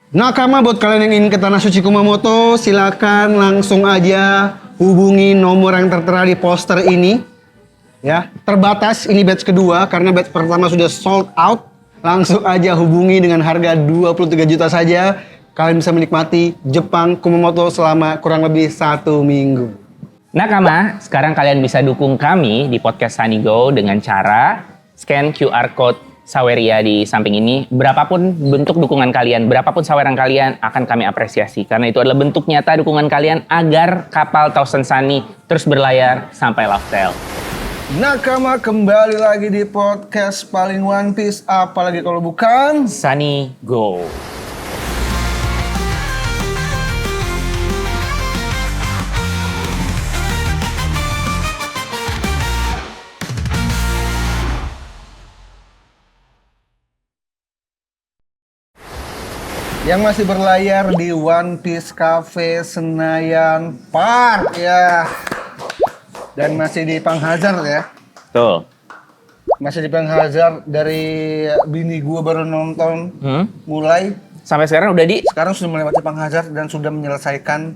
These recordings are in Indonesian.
Nakama, buat kalian yang ingin ke Tanah Suci Kumamoto, silakan langsung aja hubungi nomor yang tertera di poster ini. Ya, terbatas ini batch kedua karena batch pertama sudah sold out. Langsung aja hubungi dengan harga 23 juta saja. Kalian bisa menikmati Jepang Kumamoto selama kurang lebih 1 minggu. Nakama, sekarang kalian bisa dukung kami di podcast Sanigo dengan cara scan QR Code Saweria di samping ini. Berapapun bentuk dukungan kalian, berapapun saweran kalian akan kami apresiasi. Karena itu adalah bentuk nyata dukungan kalian agar kapal Thousand Sunny terus berlayar sampai Loftel. Nakama, kembali lagi di podcast paling One Piece, apalagi kalau bukan Sunny Go. yang masih berlayar di One Piece Cafe Senayan Park ya. Dan masih di Panghazard ya. Tuh. Masih di Panghazard, dari bini gua baru nonton mulai. Sampai sekarang udah di Sekarang sudah melewati Panghazard dan sudah menyelesaikan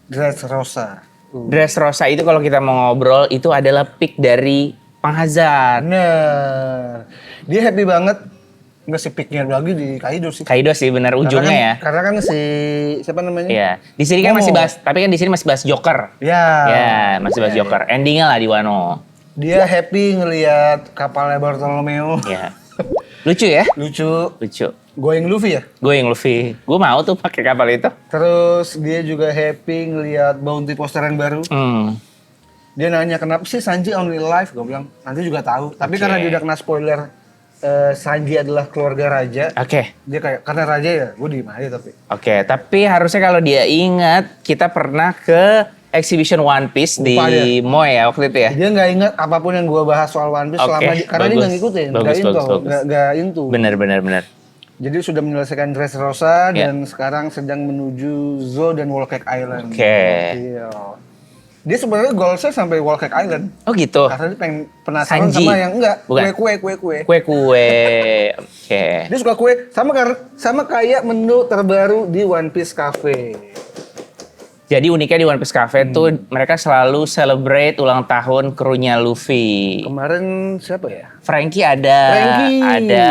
Dressrosa. Dressrosa itu kalau kita mau ngobrol itu adalah peak dari Panghazard. Nah, dia happy banget. Nggak sih peaknya lagi di Kaido sih. Kaido sih benar ujungnya ya. Karena kan si siapa namanya? Iya. Di sini kan Momo. masih bahas, tapi kan di sini masih bahas Joker. Ya. Ya, masih bahas Joker. Endingnya lah di Wano. Dia happy ngelihat kapalnya Bartolomeo. Ya. Lucu ya? Lucu. Lucu. Going Luffy ya? Gue yang Luffy. Gue mau tuh pakai kapal itu. Terus dia juga happy ngelihat bounty poster yang baru. Dia nanya kenapa sih Sanji only alive? Gue bilang nanti juga tahu. Tapi Oke. karena dia udah kena spoiler Sanji adalah keluarga raja. Oke. Dia kayak karena raja ya, gue diem aja tapi. Oke, tapi harusnya kalau dia ingat kita pernah ke exhibition One Piece Lupa di Moe ya waktu itu ya. Dia nggak ingat apapun yang gue bahas soal One Piece Oke, selama karena dia bagus. nggak ngikutin, Bagus, nggak into, bagus. nggak into. Benar. Jadi sudah menyelesaikan Dressrosa Ya. dan sekarang sedang menuju Zou dan Whole Cake Island. Oke. Iya. Dia sebenarnya goalsnya sampai Whole Cake Island. Oh gitu. Karena dia pengen penasaran Sanji. sama yang enggak, Bukan. kue. Kue. Oke. Dia suka kue sama kayak menu terbaru di One Piece Cafe. Jadi uniknya di One Piece Cafe tuh mereka selalu celebrate ulang tahun krunya Luffy. Kemarin siapa ya? Frankie ada. Frankie. Ada.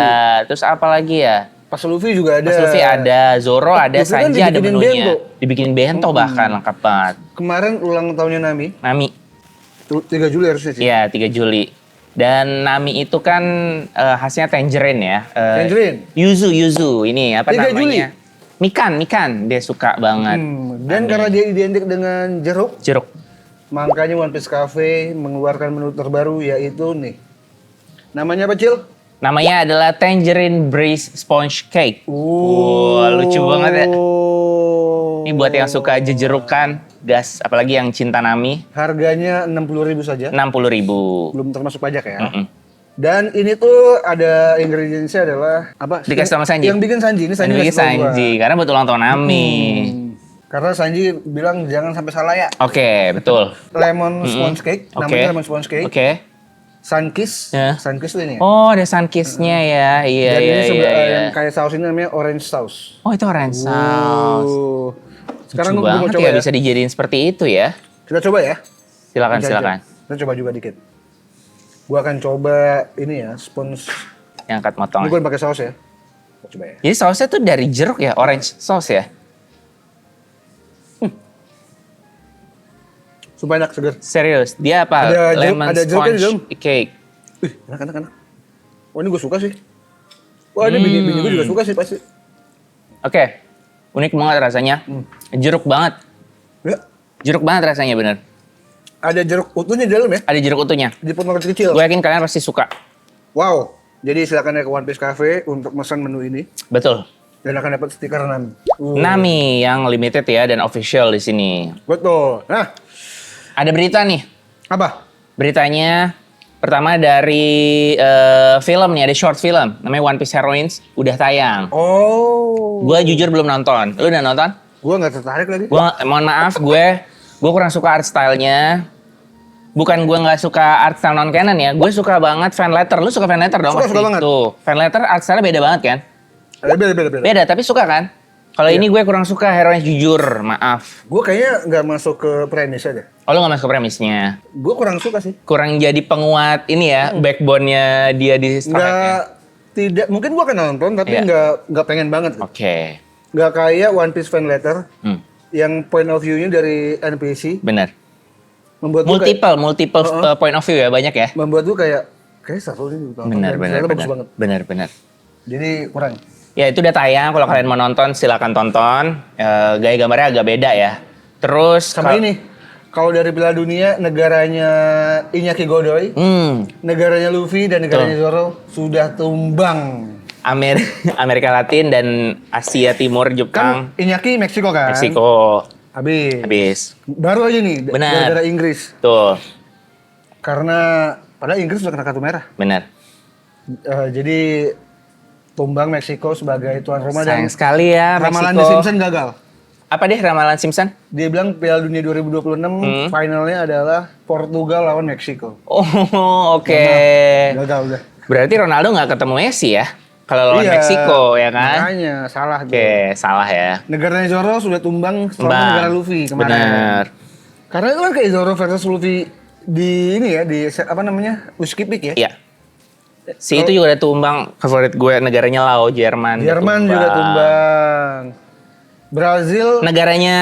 Terus apa lagi ya? Pas Luffy juga ada. Mas Luffy ada, Zoro ada, Luffy kan Sanji ada dibikinin menunya. bento. Dibikin bento bahkan lengkap banget. Kemarin ulang tahunnya Nami, Nami. 3 Juli harusnya sih. Iya, 3 Juli. Dan Nami itu kan khasnya tangerine ya. Tangerine? Yuzu. Ini apa 3 namanya? Mikan. Dia suka banget. Dan karena dia identik dengan jeruk, Jeruk. makanya One Piece Cafe mengeluarkan menu terbaru yaitu nih. Namanya apa, Cil? Namanya adalah Tangerine Breeze Sponge Cake. Wah, lucu banget ya. Ini buat yang suka jejerukan, gas, apalagi yang cinta Nami, Harganya 60.000 saja. 60.000. Belum termasuk pajak ya. Mm-mm. Dan ini tuh ada ingredientsnya adalah apa? Dikasih sama Sanji. Yang bikin Sanji. Ini Sanji Ini ngasih tahu gua. Sanji, karena buat ulang tahun Nami. Karena Sanji bilang jangan sampai salah ya. Oke, betul. Lemon sponge cake, Oke. namanya lemon sponge cake. Oke. Sunkiss, Ya. Sunkiss tuh ini ya. Oh, ada sunkissnya ya. Iya, Dan iya, ini iya. yang kayak saus ini namanya orange sauce. Oh, itu orange sauce. Sekarang Lucu gue mau banget coba ya, ya. bisa dijadiin seperti itu ya. Kita coba ya. Silakan. Kita coba juga dikit. Gua akan coba ini ya, sponge. Yang angkat motong. Ini gue pakai saus ya. Kita coba ya. Jadi sausnya tuh dari jeruk ya, orange sauce ya. Supaya enak seger. Serius, dia apa? Ada jeruk- Lemon ada jeruknya di dalam. sponge cake. Enak. Oh ini gue suka sih. Wah ini bini gue juga suka sih pasti. Oke, unik banget rasanya. Jeruk banget. Ya. Jeruk banget rasanya bener. Ada jeruk utuhnya di dalam ya. Ada jeruk utuhnya. Dipotong kecil-kecil. Gue yakin kalian pasti suka. Wow. Jadi silakan ya ke One Piece Cafe untuk pesan menu ini. Betul. Dan akan dapat stiker Nami. Nami yang limited ya dan official di sini. Betul. Nah, Ada berita nih. apa? Beritanya pertama dari film nih, ada short film namanya One Piece Heroines udah tayang. Oh. Gue jujur belum nonton. Lu udah nonton? Gue nggak tertarik lagi. Mohon maaf, gue kurang suka art style-nya. Bukan gue nggak suka art style non canon ya, gue suka banget fan letter. Lu suka fan letter dong? Suka pasti. banget. Tuh, fan letter art style-nya beda banget kan? Beda. Beda, tapi suka kan? Kalau ini gue kurang suka hero-nya, jujur, maaf. Gue kayaknya nggak masuk ke premis aja. Oh, lo gak masuk ke premisnya? Gue kurang suka sih. Kurang jadi penguat ini ya, backbone-nya dia di Straw Hat-nya. Nggak, tidak. Mungkin gue akan nonton, tapi Iya. nggak pengen banget. Oke. Nggak kayak One Piece fan letter yang point of view-nya dari NPC. Bener. Membuat gue kayak, Multiple point of view ya, banyak ya? membuat gue kayak seru nih. Bener. Bagus banget. Bener. Jadi kurang. Ya itu udah tayang, kalau kalian mau nonton silakan tonton. Gaya gambarnya agak beda ya. Terus Sama ini. Kalau dari Piala Dunia, negaranya Iñaki Godoy, negaranya Luffy dan negaranya Zoro sudah tumbang. Amerika Latin dan Asia Timur, Jepang, Kan Iñaki Meksiko kan? Meksiko. Habis. Habis. Baru aja nih, Benar. gara-gara Inggris. Tuh, Karena padahal Inggris udah kena kartu merah. benar. Jadi tumbang Meksiko sebagai tuan rumah dan Sayang sekali ya ramalan Meksiko. The Simpsons gagal. Apa deh ramalan Simpson? Dia bilang Piala Dunia 2026 finalnya adalah Portugal lawan Meksiko. Oh, oke. Gagal udah. Berarti Ronaldo nggak ketemu Messi ya? Kalau lawan Iya, Meksiko ya kan? Makanya salah tuh. Oke, salah ya. Negaranya Zoro sudah tumbang selama Tumbang. negara Luffy kemarin. Bener. Karena itu kan kayak Zoro versus Luffy di ini ya, di apa namanya? Uskipik ya. Iya. Si itu juga ada tumbang, favorit gue negaranya Lao, Jerman. udah Jerman juga tumbang. Brazil Negaranya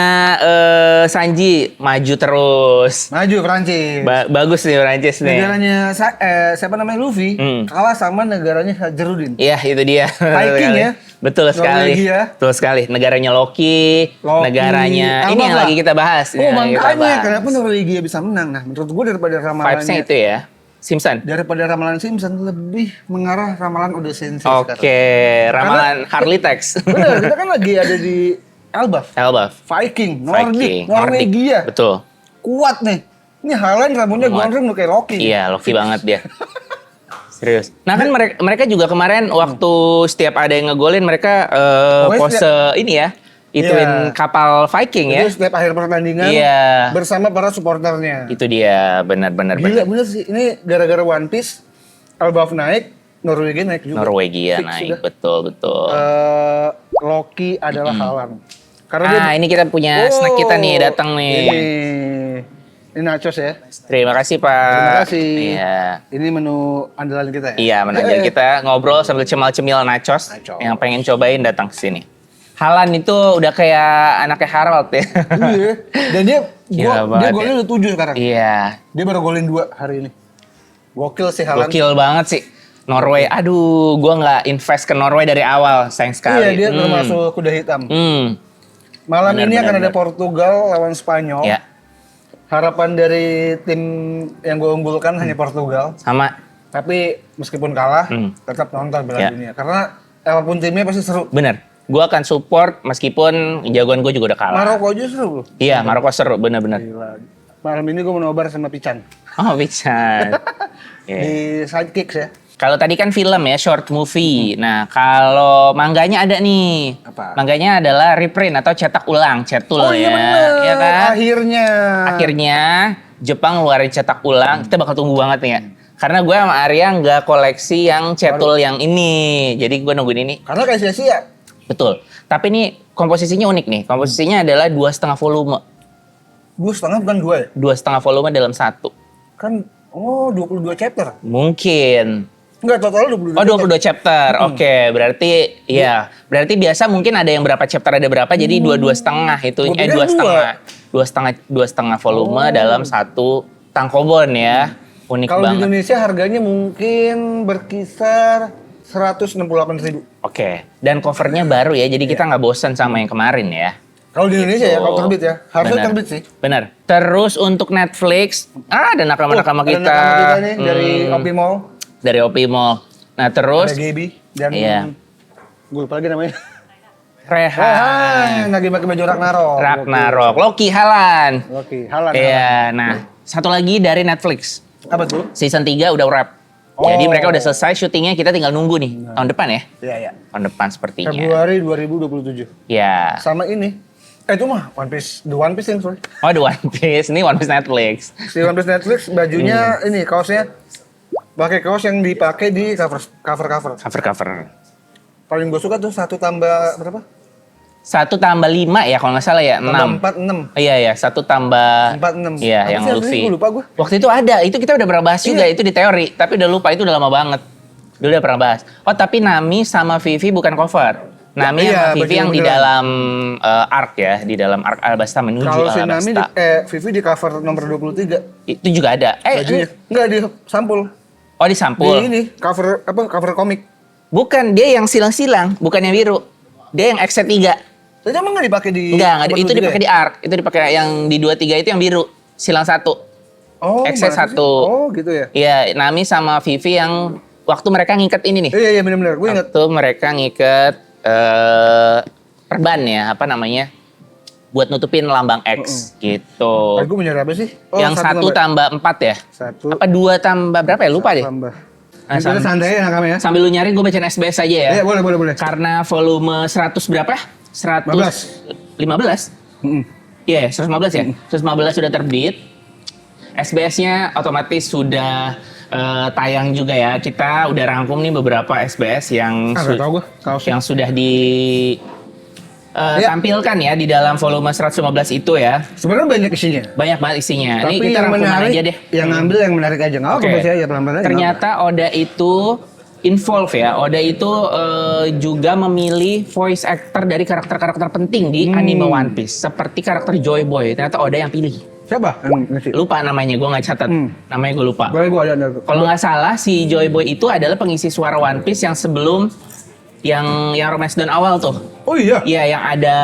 Sanji maju terus. maju Prancis. Bagus nih Prancis nih. Negaranya siapa namanya Luffy kalah sama negaranya Hajarudin. Iya itu dia. Viking ya? Betul sekali. Norwegia. Betul sekali. Negaranya Loki. Negaranya Apa ini yang lah? lagi kita bahas. Oh Ini yang lagi kita makanya bahas. kenapa Norwegia bisa menang? Nah menurut gue daripada Vibes-nya ramalannya itu ya. Simpson. daripada ramalan Simpson lebih mengarah ramalan Oda Sensei Oke, sekarang. ramalan Harley Tex. Bener, kita kan lagi ada di Elbaf. Elbaf. Viking, Viking, Norwegia. Betul. Kuat nih. Ini Haaland rambutnya gondrong kayak Loki. Iya, Loki banget dia. Serius. Nah kan mereka juga kemarin waktu setiap ada yang ngegolin mereka pose ini ya, ituin Iya. kapal Viking ya. Itu setiap akhir pertandingan Iya. bersama para supporternya. Itu dia, benar-benar. Gila bener sih. Ini gara-gara One Piece, Elbaf naik, Norwegia naik juga. Norwegia Fix naik, sudah. betul. Loki adalah Haaland. Karena Ah, ini kita punya snack kita nih datang nih. Ini nachos ya. Terima kasih Pak. Terima kasih. Iya. Ini menu andalan kita ya. Iya, menanjal kita ngobrol sambil cemil-cemil nachos. Yang pengen cobain datang ke sini. Halan itu udah kayak anaknya Harold ya. Iya. Dan dia Gila banget golnya udah 7 sekarang. Iya. Dia baru golin 2 hari ini. Gokil sih Haaland. Gokil banget sih. Norway, aduh, gua nggak invest ke Norway dari awal, sayang sekali. Iya, dia termasuk kuda hitam. Malam Benar, ini akan benar. ada Portugal lawan Spanyol. Ya, Harapan dari tim yang gue unggulkan hanya Portugal. sama. Tapi meskipun kalah, tetap nonton Piala Ya. Dunia. Karena apapun timnya pasti seru. Bener. Gua akan support meskipun jagoan gue juga udah kalah. Maroko aja seru loh. Iya, Maroko seru, bener-bener. Gila. Malam ini gue mau nobar sama Pican. Oh, bisa. Iya. Di Sidekicks ya. Kalau tadi kan film ya, short movie. Nah, kalau mangganya ada nih. Apa? Mangganya adalah reprint atau cetak ulang, cetul Oh iya ya. bener. Iya kan? Akhirnya. Jepang ngeluarin cetak ulang. Kita bakal tunggu banget nih ya. Karena gue sama Arya nggak koleksi yang cetul yang ini. Jadi gue nungguin ini. Karena kayak sia-sia. Betul. Tapi ini komposisinya unik nih. Komposisinya adalah 2,5 volume. 2,5 bukan 2 ya? 2,5 volume dalam satu. Kan, 22 chapter. Mungkin. Enggak, total 22 Oh 22 chapter, oke. Berarti ya, berarti biasa mungkin ada yang berapa chapter ada berapa, jadi dua setengah itu, Gua pikir dua setengah volume dalam satu tangkobon ya, unik Kalau di banget. Indonesia harganya mungkin berkisar 168.000. Oke, dan covernya baru ya, jadi kita nggak bosan sama yang kemarin ya. Kalau di Indonesia ya, kalau terbit ya. Harusnya Benar. terbit sih. Benar. Terus untuk Netflix, ada nakama-nakama Ada kita. nakama kita nih dari Opi Mall. Dari Opi Mall. Nah terus, Ada Gaby dan Iya. gue lupa lagi namanya. Rehan, Lagi pakai baju Ragnarok. Ragnarok, Loki, Halan. Oke, Haaland. Iya, nah satu lagi dari Netflix. Apa tuh? Season 3 udah wrap. Jadi mereka udah selesai syutingnya, kita tinggal nunggu nih. Tahun depan ya? Iya, iya. Tahun depan sepertinya. Februari 2027. Ya. Sama ini. Itu mah One Piece. The One Piece yang sorry. Oh, The One Piece. Ini One Piece Netflix. Si One Piece Netflix bajunya ini kaosnya pakai kaos yang dipakai di cover. Cover-cover. paling gue suka tuh 1 tambah berapa? 1 tambah 5 ya kalau nggak salah ya, 6. Tambah 4, 6. Iya ya, 1 tambah 4, 6. Iya, Apa yang sih Luffy. gue lupa gue. Waktu itu ada, itu kita udah pernah bahas juga, itu di teori, tapi udah lupa, itu udah lama banget. Udah pernah bahas. Oh, tapi Nami sama Vivi bukan cover. Nami Iya, sama Vivi yang di beneran. dalam arc ya, di dalam arc Alabasta menuju Kalau si Alabasta. Nami Vivi di cover nomor 23. Itu juga ada. Bajunya. Enggak di sampul. Oh di sampul. Di ini cover cover komik. Bukan, dia yang silang-silang, bukan yang biru. Dia yang XC3. Tadi emang nggak dipakai di Enggak, nomor itu 23 dipakai ya? di arc. Itu dipakai yang di 23 itu yang biru, silang 1. Oh, XC1. mana sih? Oh, gitu ya. Iya, Nami sama Vivi yang waktu mereka ngikat ini nih. Iya benar-benar. Gue ingat. Waktu mereka ngikat perban ya, apa namanya? Buat nutupin lambang X gitu. Gue menyerah apa sih? Oh, Yang 1 tambah 4 ya? 1 Apa 2 tambah berapa ya? Lupa deh. tambah. Nah, Kita santai ya kami ya. Sambil lu nyari gue bacain SBS aja ya. Iya, boleh. Karena volume 100 berapa? 115. Mm-mm. Iya, 115 ya. 115 sudah terbit. SBS-nya otomatis sudah tayang juga ya. Kita udah rangkum nih beberapa SBS yang Nggak tahu gue. yang sudah ditampilkan ya di dalam volume 115 itu ya. Sebenarnya banyak isinya. Banyak banget isinya. Tapi Ini kita yang rangkuman menarik, aja deh. yang ngambil yang menarik aja. Nggak apa-apa, Oke. baca aja pelan-pelan aja. Ternyata Oda itu involve ya. Oda itu juga memilih voice actor dari karakter-karakter penting di anime One Piece. Seperti karakter Joy Boy. Ternyata Oda yang pilih. Siapa yang ngasih? Lupa namanya, gue nggak catat. Namanya gue lupa. Boleh gue ada ntar. Kalau nggak salah si Joy Boy itu adalah pengisi suara One Piece yang sebelum yang Romance Dawn awal tuh. Oh iya. Iya, yang ada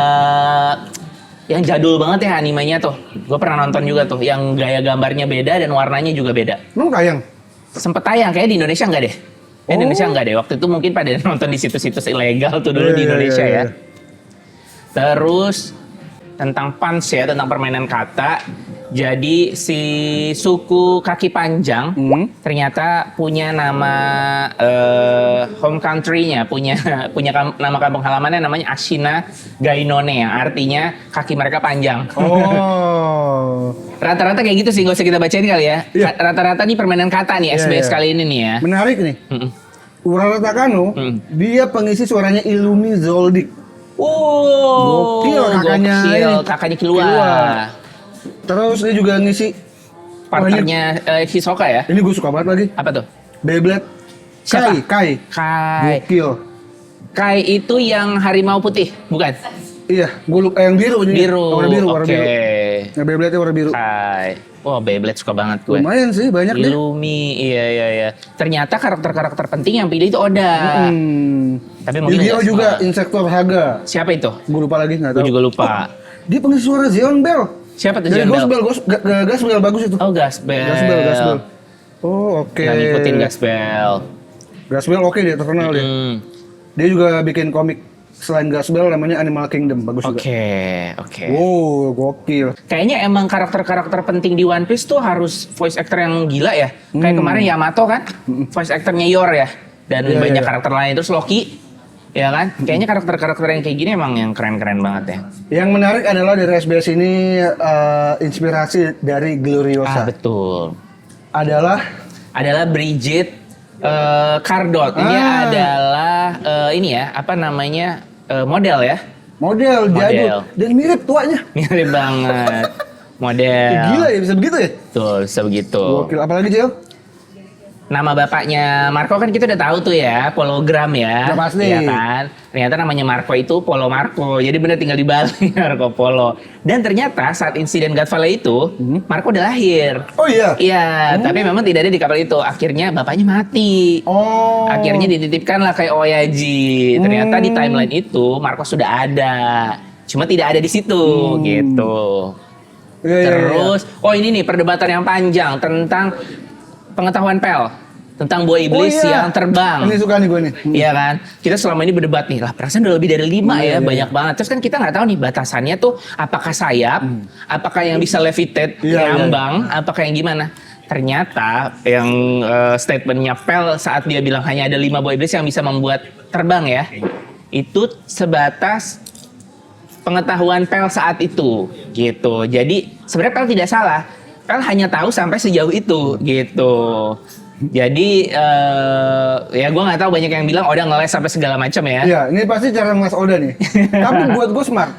yang jadul banget ya animenya tuh. Gue pernah nonton juga tuh, yang gaya gambarnya beda dan warnanya juga beda. Emang tayang? Sempet tayang, kayaknya di Indonesia enggak deh. Indonesia enggak deh. Waktu itu mungkin pada nonton di situs-situs ilegal tuh dulu di Indonesia ya. Terus tentang puns ya, tentang permainan kata. Jadi si suku kaki panjang ternyata punya nama home country-nya, punya nama kampung halamannya namanya Ashina Gainone yang artinya kaki mereka panjang. Oh. Rata-rata kayak gitu sih, nggak usah kita bacain kali ya. Iya. Rata-rata nih permainan kata nih SBS kali ini nih ya. Menarik nih. Mm-mm. Urara Takano, dia pengisi suaranya Illumi Zoldyck. Gokil kakaknya gokil. ini. Kakaknya Killua. Terus dia juga ngisi Partnernya Hisoka ya. ini gue suka banget lagi. Apa tuh? Beyblade. Siapa? Kai. Kai. Gokil. Kai itu yang harimau putih, bukan? Iya, gue lupa yang biru ini. Biru. Warna biru, warna Oke. biru. Yang Beyblade warna biru. Kai. Wah, Beyblade suka banget gue. Lumayan sih, banyak deh. Illumi, iya. Ternyata karakter-karakter penting yang pilih itu Oda. Tapi mungkin Yu-Gi-Oh nggak juga semua. Insektor Haga. Siapa itu? Gue lupa lagi, nggak Gue tahu. juga lupa. Dia pengisi suara Zeon Bell. Siapa tuh Dari John Ghost Bell? Bell, Gas Bell bagus itu. Oh, Gasbel. Gasbel. Oh, oke. Nggak ngikutin Gasbel. Gasbel oke dia terkenal dia. Dia juga bikin komik selain Gasbel namanya Animal Kingdom, bagus juga. Oke. Wow, gokil. Kayaknya emang karakter-karakter penting di One Piece tuh harus voice actor yang gila ya. Kayak kemarin Yamato kan, voice actornya Yor ya. Dan Iya, banyak iya. karakter lain. Terus Loki, ya kan? Kayaknya karakter-karakter yang kayak gini emang yang keren-keren banget ya. Yang menarik adalah dari SBS ini inspirasi dari Gloriosa. Betul. Adalah Bridget Cardot. Ini adalah ini ya, apa namanya? Model ya. model jadul dan mirip tuanya. Mirip banget. Model. Gila ya bisa begitu ya? Betul, bisa begitu. Gokil. Apalagi Cel? Nama bapaknya Marco kan kita udah tahu tuh ya, Pologram ya. Udah pasti. Iya kan? Ternyata namanya Marco itu Polo Marco. Jadi bener tinggal di Bali Marco Polo. Dan ternyata saat insiden God Valley itu, Marco udah lahir. Oh iya. Iya, tapi memang tidak ada di kapal itu. Akhirnya bapaknya mati. Oh. Akhirnya dititipkanlah kayak Oyaji. Ternyata di timeline itu Marco sudah ada. Cuma tidak ada di situ gitu. Iya. Terus, oh ini nih perdebatan yang panjang tentang pengetahuan Pel. Tentang buah iblis yang terbang. Ini suka nih gue nih. Iya kan? Kita selama ini berdebat nih, lah perasaan udah lebih dari 5 ya, banyak banget. Terus kan kita nggak tahu nih batasannya tuh apakah sayap, apakah yang bisa levitate, ngambang, apakah yang gimana. Ternyata yang statementnya Pel saat dia bilang hanya ada 5 buah iblis yang bisa membuat terbang ya, itu sebatas pengetahuan Pel saat itu gitu. Jadi sebenarnya Pel tidak salah. Pel hanya tahu sampai sejauh itu gitu. Jadi ya gue nggak tahu, banyak yang bilang Oda ngeles sampai segala macam ya. Iya, ini pasti cara ngeles Oda nih. Tapi buat gue smart.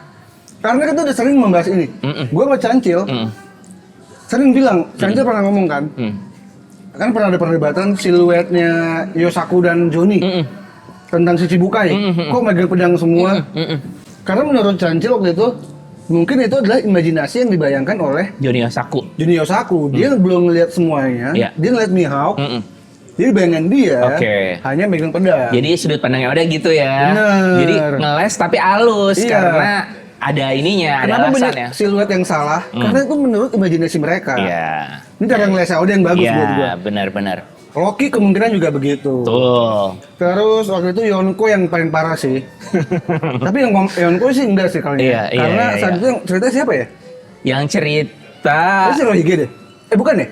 Karena kita udah sering membahas ini. Gue sama Cancil sering bilang, Cancil pernah ngomong kan, kan pernah ada perdebatan siluetnya Yosaku dan Johnny tentang si Chibukai. Kok megang pedang semua? Karena menurut Cancil waktu itu, mungkin itu adalah imajinasi yang dibayangkan oleh Johnny Yosaku. Johnny Yosaku. Dia belum ngeliat semuanya, dia ngeliat Mihawk. Jadi bayangan dia hanya megang pedang. Jadi sudut pandangnya Oda gitu ya. Bener. Jadi ngeles tapi halus karena ada ininya, Kenapa ada banyak alasannya. siluet yang salah? Karena itu menurut imajinasi mereka. Iya. Ini cara ngeles Oda yang bagus buat gua. Iya, benar-benar. Loki kemungkinan juga begitu. Tuh. Terus waktu itu Yonko yang paling parah sih. Tapi yang Yonko sih enggak sih kali ini. Iya, iya, Karena iya, saat itu yang cerita siapa ya? Yang cerita Itu si Rohige deh. Bukan ya?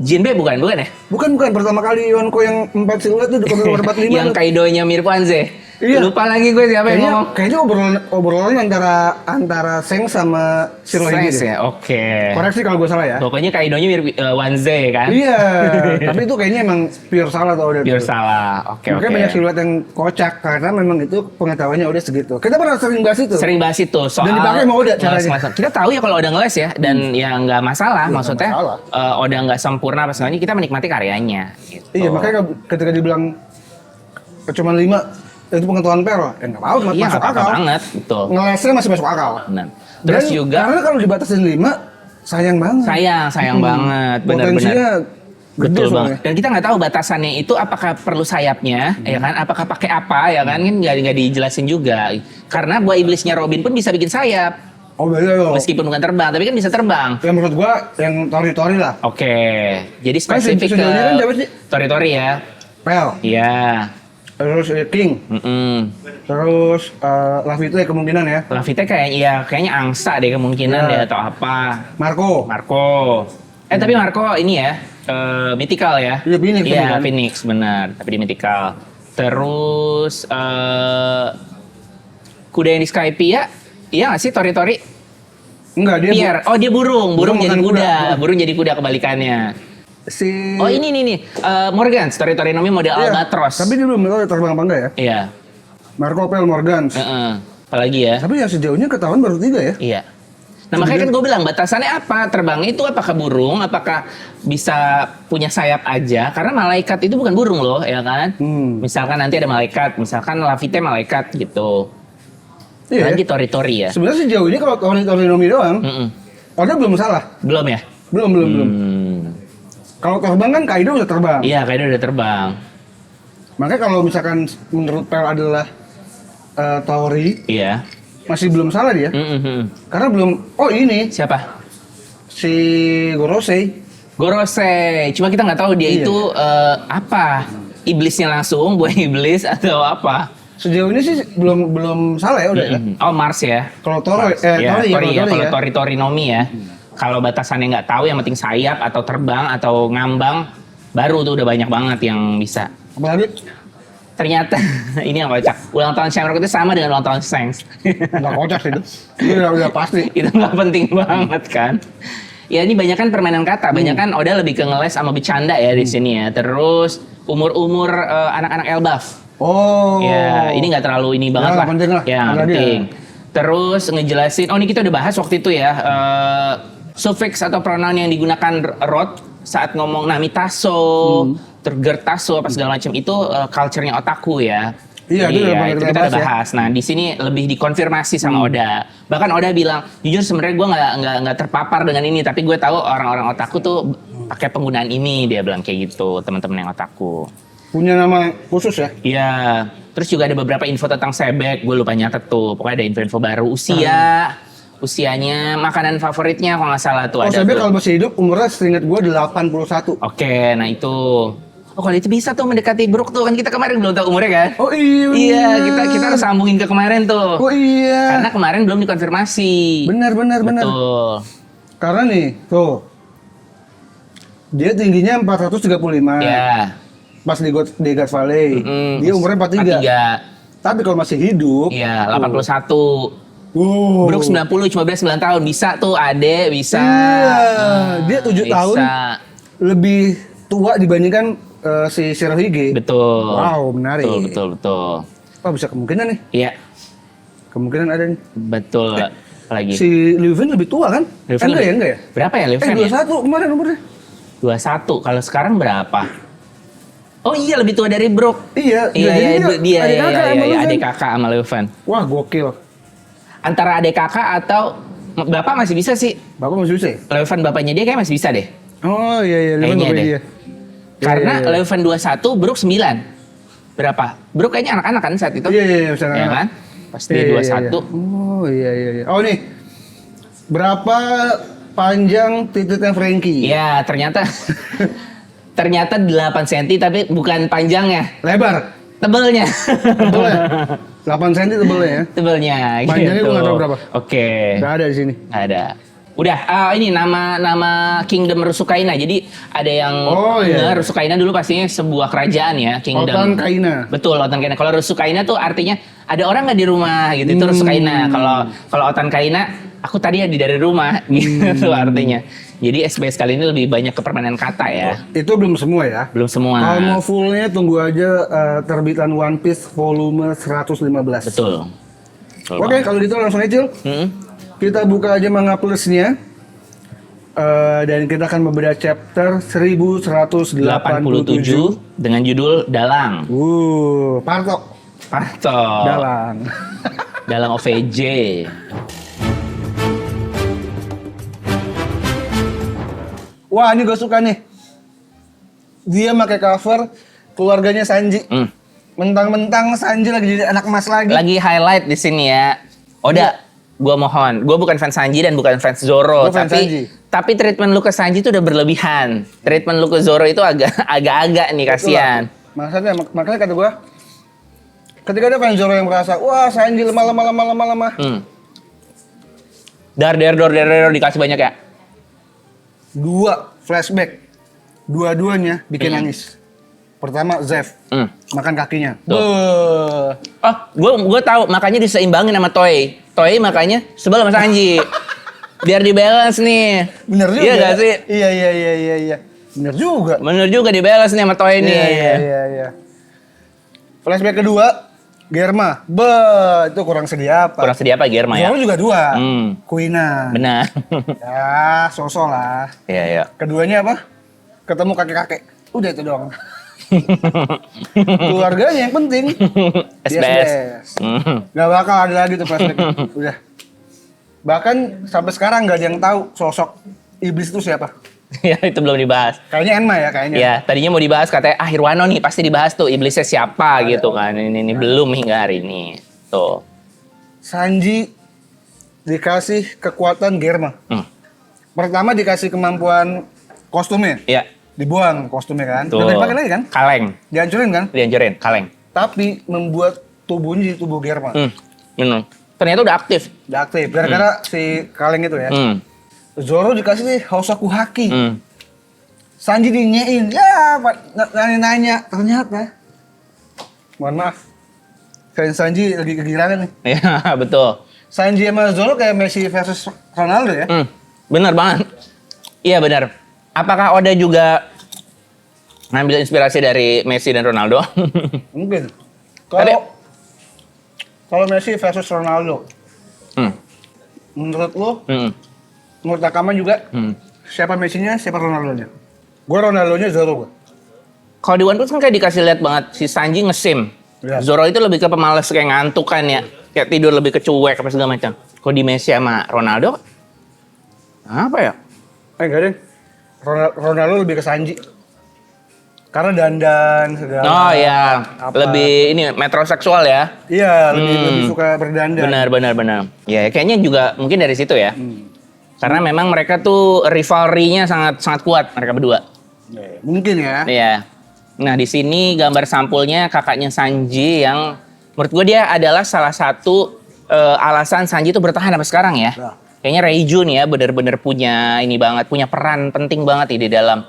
Jinbe bukan ya? Bukan. Pertama kali Yonko yang 4 siluet itu di nomor 45. Yang Kaido-nya mirip Wanze. Iya. Lupa lagi gue siapa yang ngomong. Kayaknya obrolan antara Seng sama si Rohige Sense deh. ya, oke. Koreksi kalau gue salah ya. Pokoknya Kaido-nya mirip Wanze kan? Iya, tapi itu kayaknya emang pure salah atau udah. Pure salah, oke. Makanya banyak siluet yang kocak karena memang itu pengetahuannya udah segitu. Kita pernah sering bahas itu. Sering bahas itu soal Dan dipakai sama Oda caranya. ngeles-ngelesan. Kita tahu ya kalau Oda ngeles ya, dan ya nggak masalah. Maksudnya masalah. Oda nggak sempurna apa segalanya, kita menikmati karyanya. Gitu. Iya, makanya ketika dibilang cuma 5 itu pengetahuan Pero, ya nggak apa-apa, Iya, masuk nggak apa-apa akal. banget, betul. Ngelesnya masih masuk akal. Benar. Terus Dan juga karena kalau dibatasin 5, sayang banget. sayang banget, benar-benar. Potensinya gede Betul soalnya. banget. Dan kita nggak tahu batasannya itu apakah perlu sayapnya, ya kan? Apakah pakai apa, ya kan? Kan nggak dijelasin juga. Karena buah iblisnya Robin pun bisa bikin sayap, Oh beda loh. meskipun bukan terbang, tapi kan bisa terbang. Yang menurut gua yang Tori-Tori lah. Oke, jadi Kan spesifik ke sejauhnya kan siapa sih? Tori-Tori ya. Pel. Iya. Terus King. Terus Lavi itu ya kemungkinan ya. Lavi kayaknya angsa deh kemungkinan Ya. deh atau apa. Marco. Tapi Marco ini ya mythical ya. Iya, Phoenix Iya, kan? Phoenix benar, tapi di mythical. Terus kuda yang di Skypiea, iya nggak sih Tori-Tori? Enggak, dia Pierre. Oh, dia burung Burung jadi makan kuda. kuda. Burung jadi kuda kebalikannya. si Oh, ini nih. Morgan, Tori-Tori Nomi model Iya, Albatros. Tapi dia belum tahu terbang apa enggak ya. Iya. Marco Pel Morgans. Apalagi ya? Tapi yang sejauhnya ketahuan baru 3 ya. Iya. Nah, makanya kan gue bilang batasannya apa? Terbangnya itu apakah burung? Apakah bisa punya sayap aja? Karena malaikat itu bukan burung loh, ya kan? Misalkan nanti ada malaikat, misalkan Lavite malaikat gitu. Iya. Lagi Tori-Tori ya. Sebenarnya sejauh ini kalau Tori Nomi doang, Oda belum salah. Belum ya? Belum. Kalau terbang kan Kaido udah terbang. Iya, kayaknya udah terbang. Makanya kalau misalkan menurut Pel adalah Tori, Iya. masih belum salah dia. Karena belum. Oh ini Siapa? si Gorosei. Gorosei. Cuma kita nggak tahu dia Iya. itu apa? Iblisnya langsung, buah iblis atau apa? Sejauh ini sih belum salah ya udah ya. Oh, Mars ya. Kalau Tori, Ya, Tori Tori ya, ya. kalau Tori Nomi ya. Kalau batasannya nggak tahu, yang penting sayap atau terbang atau ngambang, baru tuh udah banyak banget yang bisa. Apalagi Ternyata ini yang kocak. Ulang tahun Shamrock itu sama dengan ulang tahun Shanks. nggak kocak sih itu. Itu udah pasti. Itu nggak penting banget kan. Ya ini banyak kan permainan kata, banyak kan Oda lebih ke ngeles sama bercanda ya di sini ya. Terus umur-umur anak-anak Elbaf. Oh. Ya, ini nggak terlalu ini banget nggak lah. penting lah. Ya, nggak Ada dia. penting. Terus ngejelasin, oh ini kita udah bahas waktu itu ya, suffix atau pronoun yang digunakan rod saat ngomong namitaso, tergertaso apa segala macam itu culture-nya otaku ya. Iya, itu udah pernah itu kita kita udah bahas ya. bahas. Nah, di sini lebih dikonfirmasi sama Oda. Bahkan Oda bilang, jujur sebenarnya gue nggak terpapar dengan ini, tapi gue tahu orang-orang otaku tuh pakai penggunaan ini, dia bilang kayak gitu, teman-teman yang otaku. Punya nama khusus ya? Iya, terus juga ada beberapa info tentang Sebek, gue lupa nyatet tuh. Pokoknya ada info-info baru. Usianya, makanan favoritnya kalau nggak salah tuh Oh, ada Sebek tuh. kalau masih hidup umurnya seingat gue 81. Oke, nah itu. Oh, kalau itu bisa tuh mendekati Brook tuh, kan kita kemarin belum tahu umurnya kan? Oh iya. Iya, bener. kita harus sambungin ke kemarin tuh. Oh iya. Karena kemarin belum dikonfirmasi. Benar. Betul. Karena nih, tuh. Dia tingginya 435. Ya. Pas di God Valley. Dia umurnya 43. Tapi kalau masih hidup, Iya, 81. Brook 90 cuma beda 9 tahun. Bisa tuh, Ade, bisa. Iya, dia 7 Bisa. tahun lebih tua dibandingkan si Shirohige. Betul. Wow, menarik. Betul. Oh, bisa kemungkinan nih. Iya, Kemungkinan ada nih. betul lagi. Si Leuven lebih tua kan? Leuven Enggak ya? Berapa ya Leuven ya? 21 kemarin umurnya. 21. Kalau sekarang berapa? Oh iya, lebih tua dari Brook. Iya, Iya, dia adik kakak. kakak sama Leuven. Wah, gokil. Antara adik kakak atau bapak masih bisa sih. Bapak masih bisa ya? Leuven bapaknya dia kayak masih bisa deh. Oh iya, Leuven Kayaknya bapaknya deh. dia. Karena Iya. Leuven 21, Brook 9. Berapa? Brook kayaknya anak-anak kan saat itu. Iya, bisa Ya kan? Pas dia Iya, 21. Oh iya. Oh nih, berapa panjang titiknya Frankie? Iya, ternyata 8 cm tapi bukan panjangnya, Lebar, tebelnya. tebelnya. 8 cm tebelnya ya? Tebelnya Panjangnya gitu. gua nggak tahu berapa. Oke. Nggak ada di sini. Nggak ada. Udah, ini nama Kingdom Rusukaina. Jadi ada yang Oh, iya. Rusukaina dulu pastinya sebuah kerajaan ya, Kingdom. Otan Kaina. Betul, Otan Kaina. Kalau Rusukaina tuh artinya ada orang nggak di rumah gitu, itu Rusukaina. Kalau Otan Kaina, aku tadi dari rumah gitu artinya. Jadi SBS kali ini lebih banyak ke permainan kata ya. Itu belum semua ya? Belum semua. Kalau mau fullnya tunggu aja terbitan One Piece volume 115. Betul. Oke, kalau gitu langsung aja. Kita buka aja manga plusnya. Dan kita akan membedah chapter 1187 dengan judul Dalang. Parto. Dalang. Dalang OVJ. Wah, ini gue suka nih. Dia pakai cover keluarganya Sanji. Mentang-mentang Sanji lagi jadi anak emas lagi. Lagi highlight di sini ya. Oda, gua mohon. Gua bukan fans Sanji dan bukan fans Zoro, Gua fans Sanji. tapi treatment lu ke Sanji itu udah berlebihan. Treatment lu ke Zoro itu agak-agak nih, kasihan. Makanya kata gue, ketika ada fans Zoro yang merasa, wah Sanji lemah. Dar dikasih banyak ya. 2 flashback. Dua-duanya bikin nangis. Pertama Zeff, makan kakinya. Tuh. Beuh. Oh, gua tahu, makanya diseimbangin sama Toei. Toei makanya sebel sama Sanji. Biar di-balance nih. Bener juga. Iya gak sih? Iya. Bener juga. Bener juga di-balance nih sama Toei nih. Iya. Flashback kedua, Germa. Itu kurang sedih apa? Kurang sedih apa Germa ya? Zoro juga 2. Hmm. Kuina. Benar. Ya, sosok lah. Iya. Keduanya apa? Ketemu kakek-kakek. Udah itu doang. Keluarganya yang penting. Di SBS. Gak bakal ada lagi tuh flashback. Udah. Bahkan sampai sekarang gak ada yang tahu sosok iblis itu siapa. Ya, itu belum dibahas. Kayaknya Enma ya kayaknya. Ya, tadinya mau dibahas katanya Hirwano nih pasti dibahas tuh iblisnya siapa gitu kan. Ini belum hingga hari ini. Tuh. Sanji dikasih kekuatan Germa. Pertama dikasih kemampuan kostumnya. Iya. Dibuang kostumnya kan. Tuh. Udah dipakai lagi kan? Kaleng. Dihancurin kan? Dihancurin, kaleng. Tapi membuat tubuhnya jadi tubuh Germa. Bener. Ternyata udah aktif. Udah aktif. Gara-gara si kaleng itu ya. Zoro dikasih Hosoku Haki. Sanji dinyain. Ya, nanya. Ternyata. Mohon maaf. Kayak Sanji lagi kegirangan nih. Iya, betul. Sanji sama Zoro kayak Messi versus Ronaldo ya. Bener banget. Iya benar. Apakah Oda juga ngambil inspirasi dari Messi dan Ronaldo? Mungkin. Tapi- Kalau Messi versus Ronaldo, Hmm. menurut lo, Hmm. menurut Nakama juga, siapa Messi-nya, siapa Ronaldo-nya? Gue Ronaldo-nya Zoro gue. Kalau di One Piece kan kayak dikasih lihat banget si Sanji ngesim. Iya. Zoro itu lebih ke pemalas kayak ngantuk kan ya. Kayak tidur lebih kecuek apa segala macam. Kalau di Messi sama Ronaldo apa ya? Enggak deh. Ronaldo lebih ke Sanji. Karena dandan segala. Oh ya, apa. lebih ini metroseksual ya. Iya, lebih suka berdandan. Benar. Ya kayaknya juga mungkin dari situ ya. Karena memang mereka tuh rivalry-nya sangat kuat mereka berdua. Mungkin ya. Iya. Nah, di sini gambar sampulnya kakaknya Sanji yang menurut gue dia adalah salah satu alasan Sanji tuh bertahan sampai sekarang ya. Ya. Kayaknya Reiju nih ya bener-bener punya ini banget, punya peran penting banget di dalam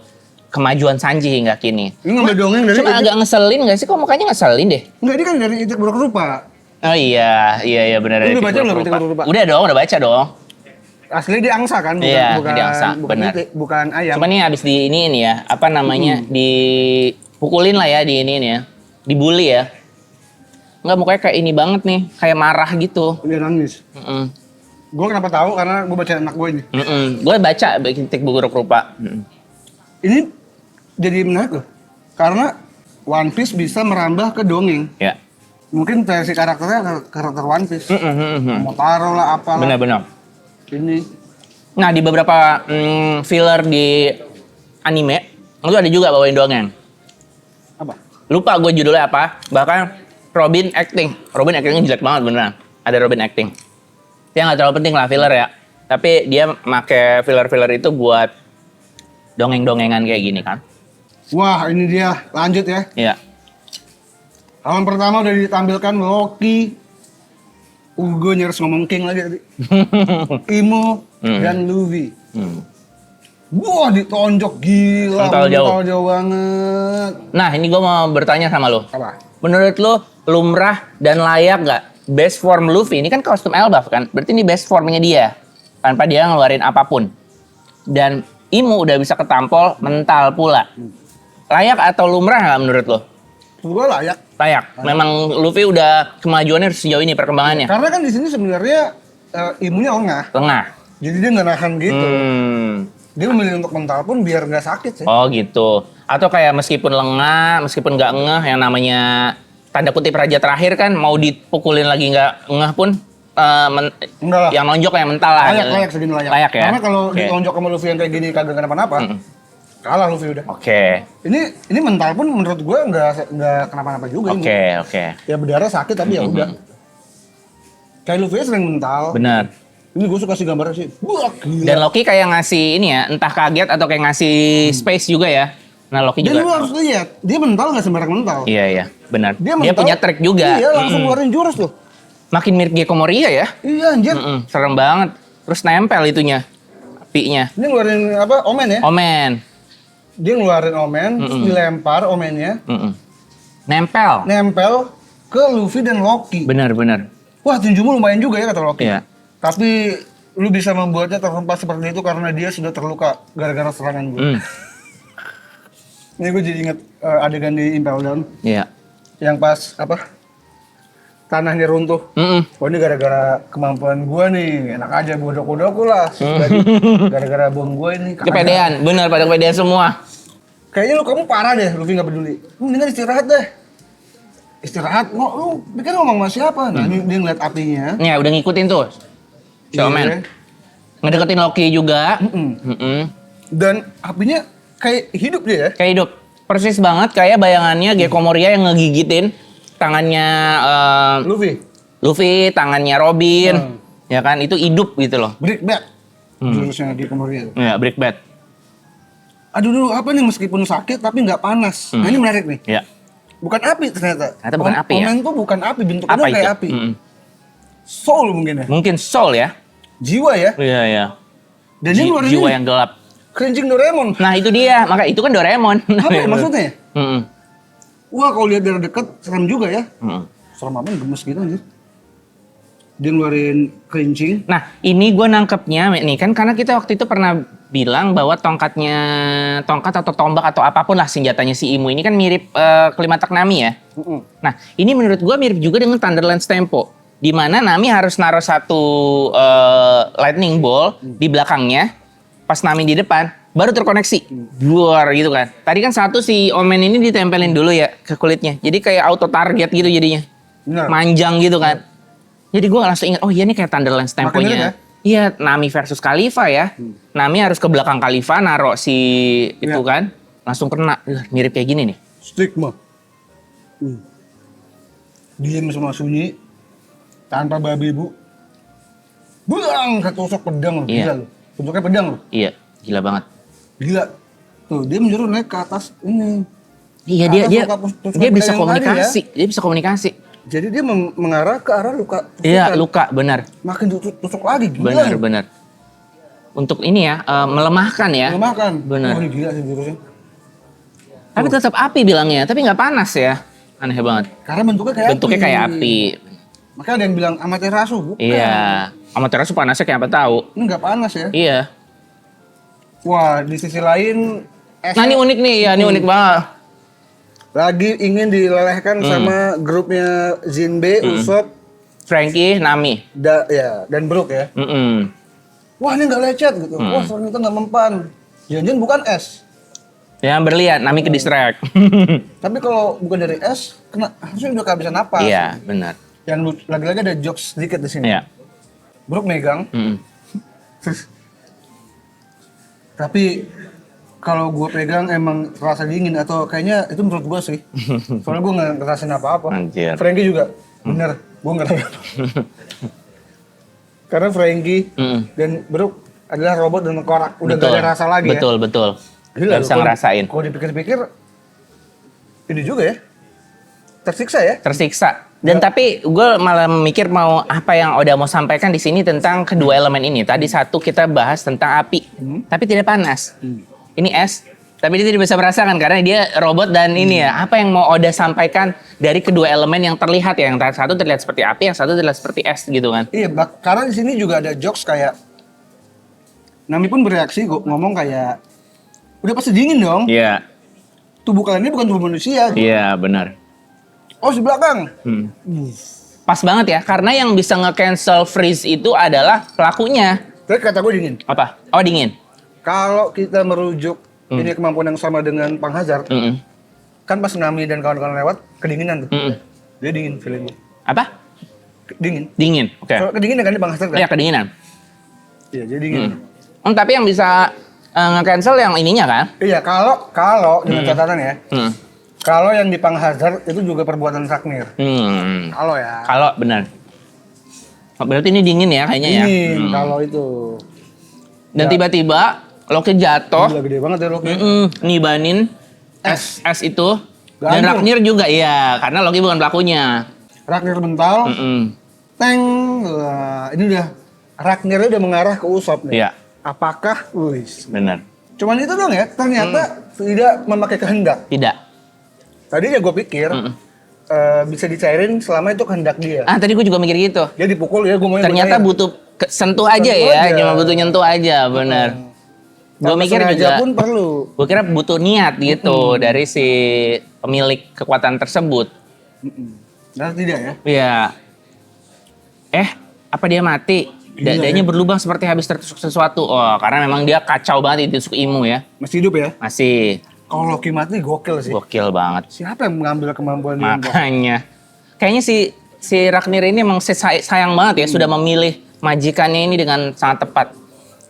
kemajuan Sanji hingga kini. Ini ngambil dongeng dari Cuma agak ngeselin gak sih? Kok mukanya ngeselin deh? Enggak, ini kan dari Itik Buruk Rupa. Oh iya benar. Lu udah baca belum Itik Buruk Rupa? Udah dong, udah baca dong. Asli dia angsa kan, Iya, dia angsa, bukan benar. itik, bukan ayam. Cuma nih abis di ini ya, apa namanya, pukulin lah ya di ini nih ya. Dibully ya. Enggak, mukanya kayak ini banget nih, kayak marah gitu. Dia nangis. Gue kenapa tahu? Karena gue baca anak gue ini. Gue baca Titik Buruk Rupa. Ini jadi menarik loh. Karena One Piece bisa merambah ke dongeng. Ya. Mungkin versi karakternya karakter One Piece. Motaro lah, apalah. Benar-benar. Ini. Nah, di beberapa filler di anime, itu ada juga bawain dongeng. Apa? Lupa gue judulnya apa. Bahkan Robin actingnya jelek banget beneran. Ada Robin acting. Dia nggak terlalu penting lah filler ya. Tapi dia make filler-filler itu buat dongeng-dongengan kayak gini kan. Wah, ini dia. Lanjut ya. Iya. Halaman pertama udah ditampilkan Loki. Gue nyaris ngomong King lagi tadi. Imo dan Luffy. Wah, ditonjok gila. Mental jauh banget. Nah, ini gue mau bertanya sama lo. Apa? Menurut lo lumrah dan layak gak best form Luffy? Ini kan kostum Elbaf kan? Berarti ini best formnya dia. Tanpa dia ngeluarin apapun. Dan Imo udah bisa ketampol mental pula. Layak atau lumrah gak menurut lo? Gue layak. Layak. Memang Luffy udah kemajuannya sejauh ini perkembangannya. Karena kan di sini sebenarnya imunya lengah. Tengah. Jadi dia nggak nahan gitu. Dia memilih untuk mental pun biar nggak sakit sih. Oh gitu. Atau kayak meskipun lengah, meskipun nggak ngeh, yang namanya tanda kutip raja terakhir kan mau dipukulin lagi nggak ngeh pun Enggak lah. yang nonjok yang mental lah. Layak segini layak. Layak ya. Karena kalau Oke. ditonjok sama Luffy yang kayak gini kagak kenapa-napa, kalah Luffy udah. Oke. Ini mental pun menurut gue nggak kenapa-napa juga ini. Oke. Ya berdarah sakit tapi ya udah. Kayak Luffy sering mental. Bener. Ini gue suka sih gambarnya sih. Wah, gila. Dan Loki kayak ngasih ini ya, entah kaget atau kayak ngasih space juga ya. Nah Loki Dan juga. lu harus lihat, dia mental nggak sembarang mental. Iya, benar. Dia mental, punya trik juga. Iya, langsung ngeluarin jurus loh. Makin mirip Gecko Moria ya. Iya, anjir. Serem banget. Terus nempel itunya, apinya. Ini ngeluarin apa? Omen ya? Omen. Dia ngeluarin omen, terus dilempar omennya, nempel ke Luffy dan Loki. Benar. Wah, tinjumu lumayan juga ya kata Loki. Iya. Tapi lu bisa membuatnya terhempas seperti itu karena dia sudah terluka gara-gara serangan gue. Ini gue jadi inget adegan di Impel Down Iya. yang pas apa tanahnya runtuh. Wah, ini gara-gara kemampuan gue nih, enak aja gue doku-doku lah. Gara-gara bom gue ini. Kepedean, benar pada kepedean semua. Kayaknya lu kamu parah deh, Luffy nggak peduli. Mendingan istirahat deh. Istirahat, lu pikir ngomong sama siapa? Nah, ini dia ngeliat apinya. Ya, udah ngikutin tuh. Si Omen. Ngedeketin Loki juga. Dan apinya kayak hidup dia ya. Kayak hidup. Persis banget kayak bayangannya Gecko Moria yang ngegigitin tangannya Luffy, tangannya Robin. Ya kan, itu hidup gitu loh. Break bad. Jurusnya di Komoria. Ya, break bad. Aduh dulu apa nih meskipun sakit tapi nggak panas. Nah, ini menarik nih. Ya. Bukan api ternyata. Ternyata bukan api ya. Omen tuh bukan api, bentuknya Apa kayak itu? api. Soul mungkin ya. Mungkin soul ya. Jiwa ya. Iya. Dan dia ngeluarin Jiwa ini. yang gelap. Kerincing Doraemon. Nah, itu dia. Maka itu kan Doraemon. Apa ya maksudnya? Mm-mm. Wah, kalau lihat dari dekat serem juga ya. Mm-mm. Serem apa gemes gitu anjir. Dia ngeluarin kerincing. Nah, ini gue nangkepnya nih kan karena kita waktu itu pernah bilang bahwa tongkat atau tombak atau apapun lah senjatanya si Imu ini kan mirip Kalimatak Nami ya. Nah, ini menurut gue mirip juga dengan Thunderlance Tempo. Di mana Nami harus naruh satu lightning ball di belakangnya, pas Nami di depan, baru terkoneksi. Buar gitu kan. Tadi kan satu si Omen ini ditempelin dulu ya ke kulitnya. Jadi kayak auto target gitu jadinya. Benar. Manjang gitu kan. Jadi gue langsung ingat, oh iya ini kayak Thunderlance Makin temponya. mirip ya? Iya, Nami versus Khalifa ya. Nami harus ke belakang Khalifa, naruh si itu kan. Langsung kena. Mirip kayak gini nih. Stigma. Diam semua sunyi. Tanpa babi bu. Buang ketusuk pedang loh. Iya. Gila loh. Bentuknya pedang loh. Iya, gila banget. Gila. Tuh, dia menyuruh naik ke atas ini. Iya, Atas dia luka- dia bisa pedang yang komunikasi. Dia bisa komunikasi. Jadi dia mengarah ke arah luka. Iya, tusukan. luka, benar. Makin tusuk lagi. Gila. Benar. Untuk ini ya, melemahkan ya. Makan. Benar. Oh, ini gila sih jurusnya. Tapi tetap api bilangnya, tapi nggak panas ya. Aneh banget. Karena bentuknya kayak api. Makanya ada yang bilang Amaterasu, bukan. Iya. Amaterasu panasnya kayak apa tahu. Ini nggak panas ya. Iya. Wah, di sisi lain Nah, ini unik nih, ya, ini unik banget. lagi ingin dilelehkan sama grupnya Jinbe, Usopp, Frankie, Nami. dan Brook ya. Wah ini nggak lecet gitu. Wah ternyata nggak mempan. Jangan-jangan bukan S. Yang berlihat, Nami ke distract. Tapi kalau bukan dari S, harusnya udah kehabisan napas. Iya, benar. Yang lagi-lagi ada jokes sedikit di sini. Iya. Brook megang. Tapi kalau gue pegang emang terasa dingin atau kayaknya itu menurut gue sih. Soalnya gue nggak ngerasain apa-apa. Anjir. Frankie juga. Bener, gue nggak tahu. Karena Frankie dan Brook adalah robot dan korak. Udah gak ada rasa lagi ya. Betul. Gila, Gak bisa ngerasain. Kalau dipikir-pikir, ini juga ya. Tersiksa ya. Tersiksa. Dan tapi gue malah mikir mau apa yang Oda mau sampaikan di sini tentang kedua elemen ini. Tadi satu kita bahas tentang api, tapi tidak panas. Ini es, tapi dia tidak bisa merasakan karena dia robot dan ini ya. Apa yang mau Oda sampaikan dari kedua elemen yang terlihat ya? Yang satu terlihat seperti api, yang satu terlihat seperti es gitu kan? Iya, karena di sini juga ada jokes kayak Nami pun bereaksi ngomong kayak udah pasti dingin dong. Iya. Tubuh kalian ini bukan tubuh manusia. Iya benar. Oh di belakang. Pas banget ya, karena yang bisa nge-cancel freeze itu adalah pelakunya. Tapi kata gue dingin. Apa? Oh dingin. Kalau kita merujuk ini kemampuan yang sama dengan Pang Hazard, kan pas Nami dan kawan-kawan lewat kedinginan tuh. Dia dingin feelingnya. Apa? Dingin. Dingin. Oke. Soalnya kedinginan kan di Pang Hazard kan? Iya kedinginan. Iya, jadi dingin. Tapi yang bisa nge-cancel yang ininya kan? Iya, kalau dengan catatan ya. Kalau yang di Pang Hazard itu juga perbuatan Ragnir. Kalau ya. Kalau benar. Berarti ini dingin ya kayaknya ya. Dingin kalau itu. Dan tiba-tiba Loki jatuh. Gila gede banget ya Loki. Nibanin es itu. Dan Ragnir juga iya, karena Loki bukan pelakunya. Ragnir mental. Teng. Wah, ini udah Ragnir udah mengarah ke Usopp nih. Iya. Apakah? Benar. Cuman itu dong ya. Ternyata tidak memakai kehendak. Tidak. Tadinya gue pikir bisa dicairin selama itu kehendak dia. Tadi gue juga mikir gitu. Dia dipukul ya, gue mau. Ternyata butuh sentuh aja ya, cuma butuh nyentuh aja, benar. Gue mikir juga pun perlu. Gue kira butuh niat gitu dari si pemilik kekuatan tersebut. Nah tidak ya? Iya. Apa dia mati? Dadanya berlubang seperti habis tertusuk sesuatu. Oh, karena memang dia kacau banget ditusuk Imu ya. Masih hidup ya? Masih. Kalau Loki mati gokil sih. Gokil banget. Siapa yang mengambil kemampuan dia? Makanya. Kayaknya si Ragnir ini emang sayang banget ya sudah memilih majikannya ini dengan sangat tepat.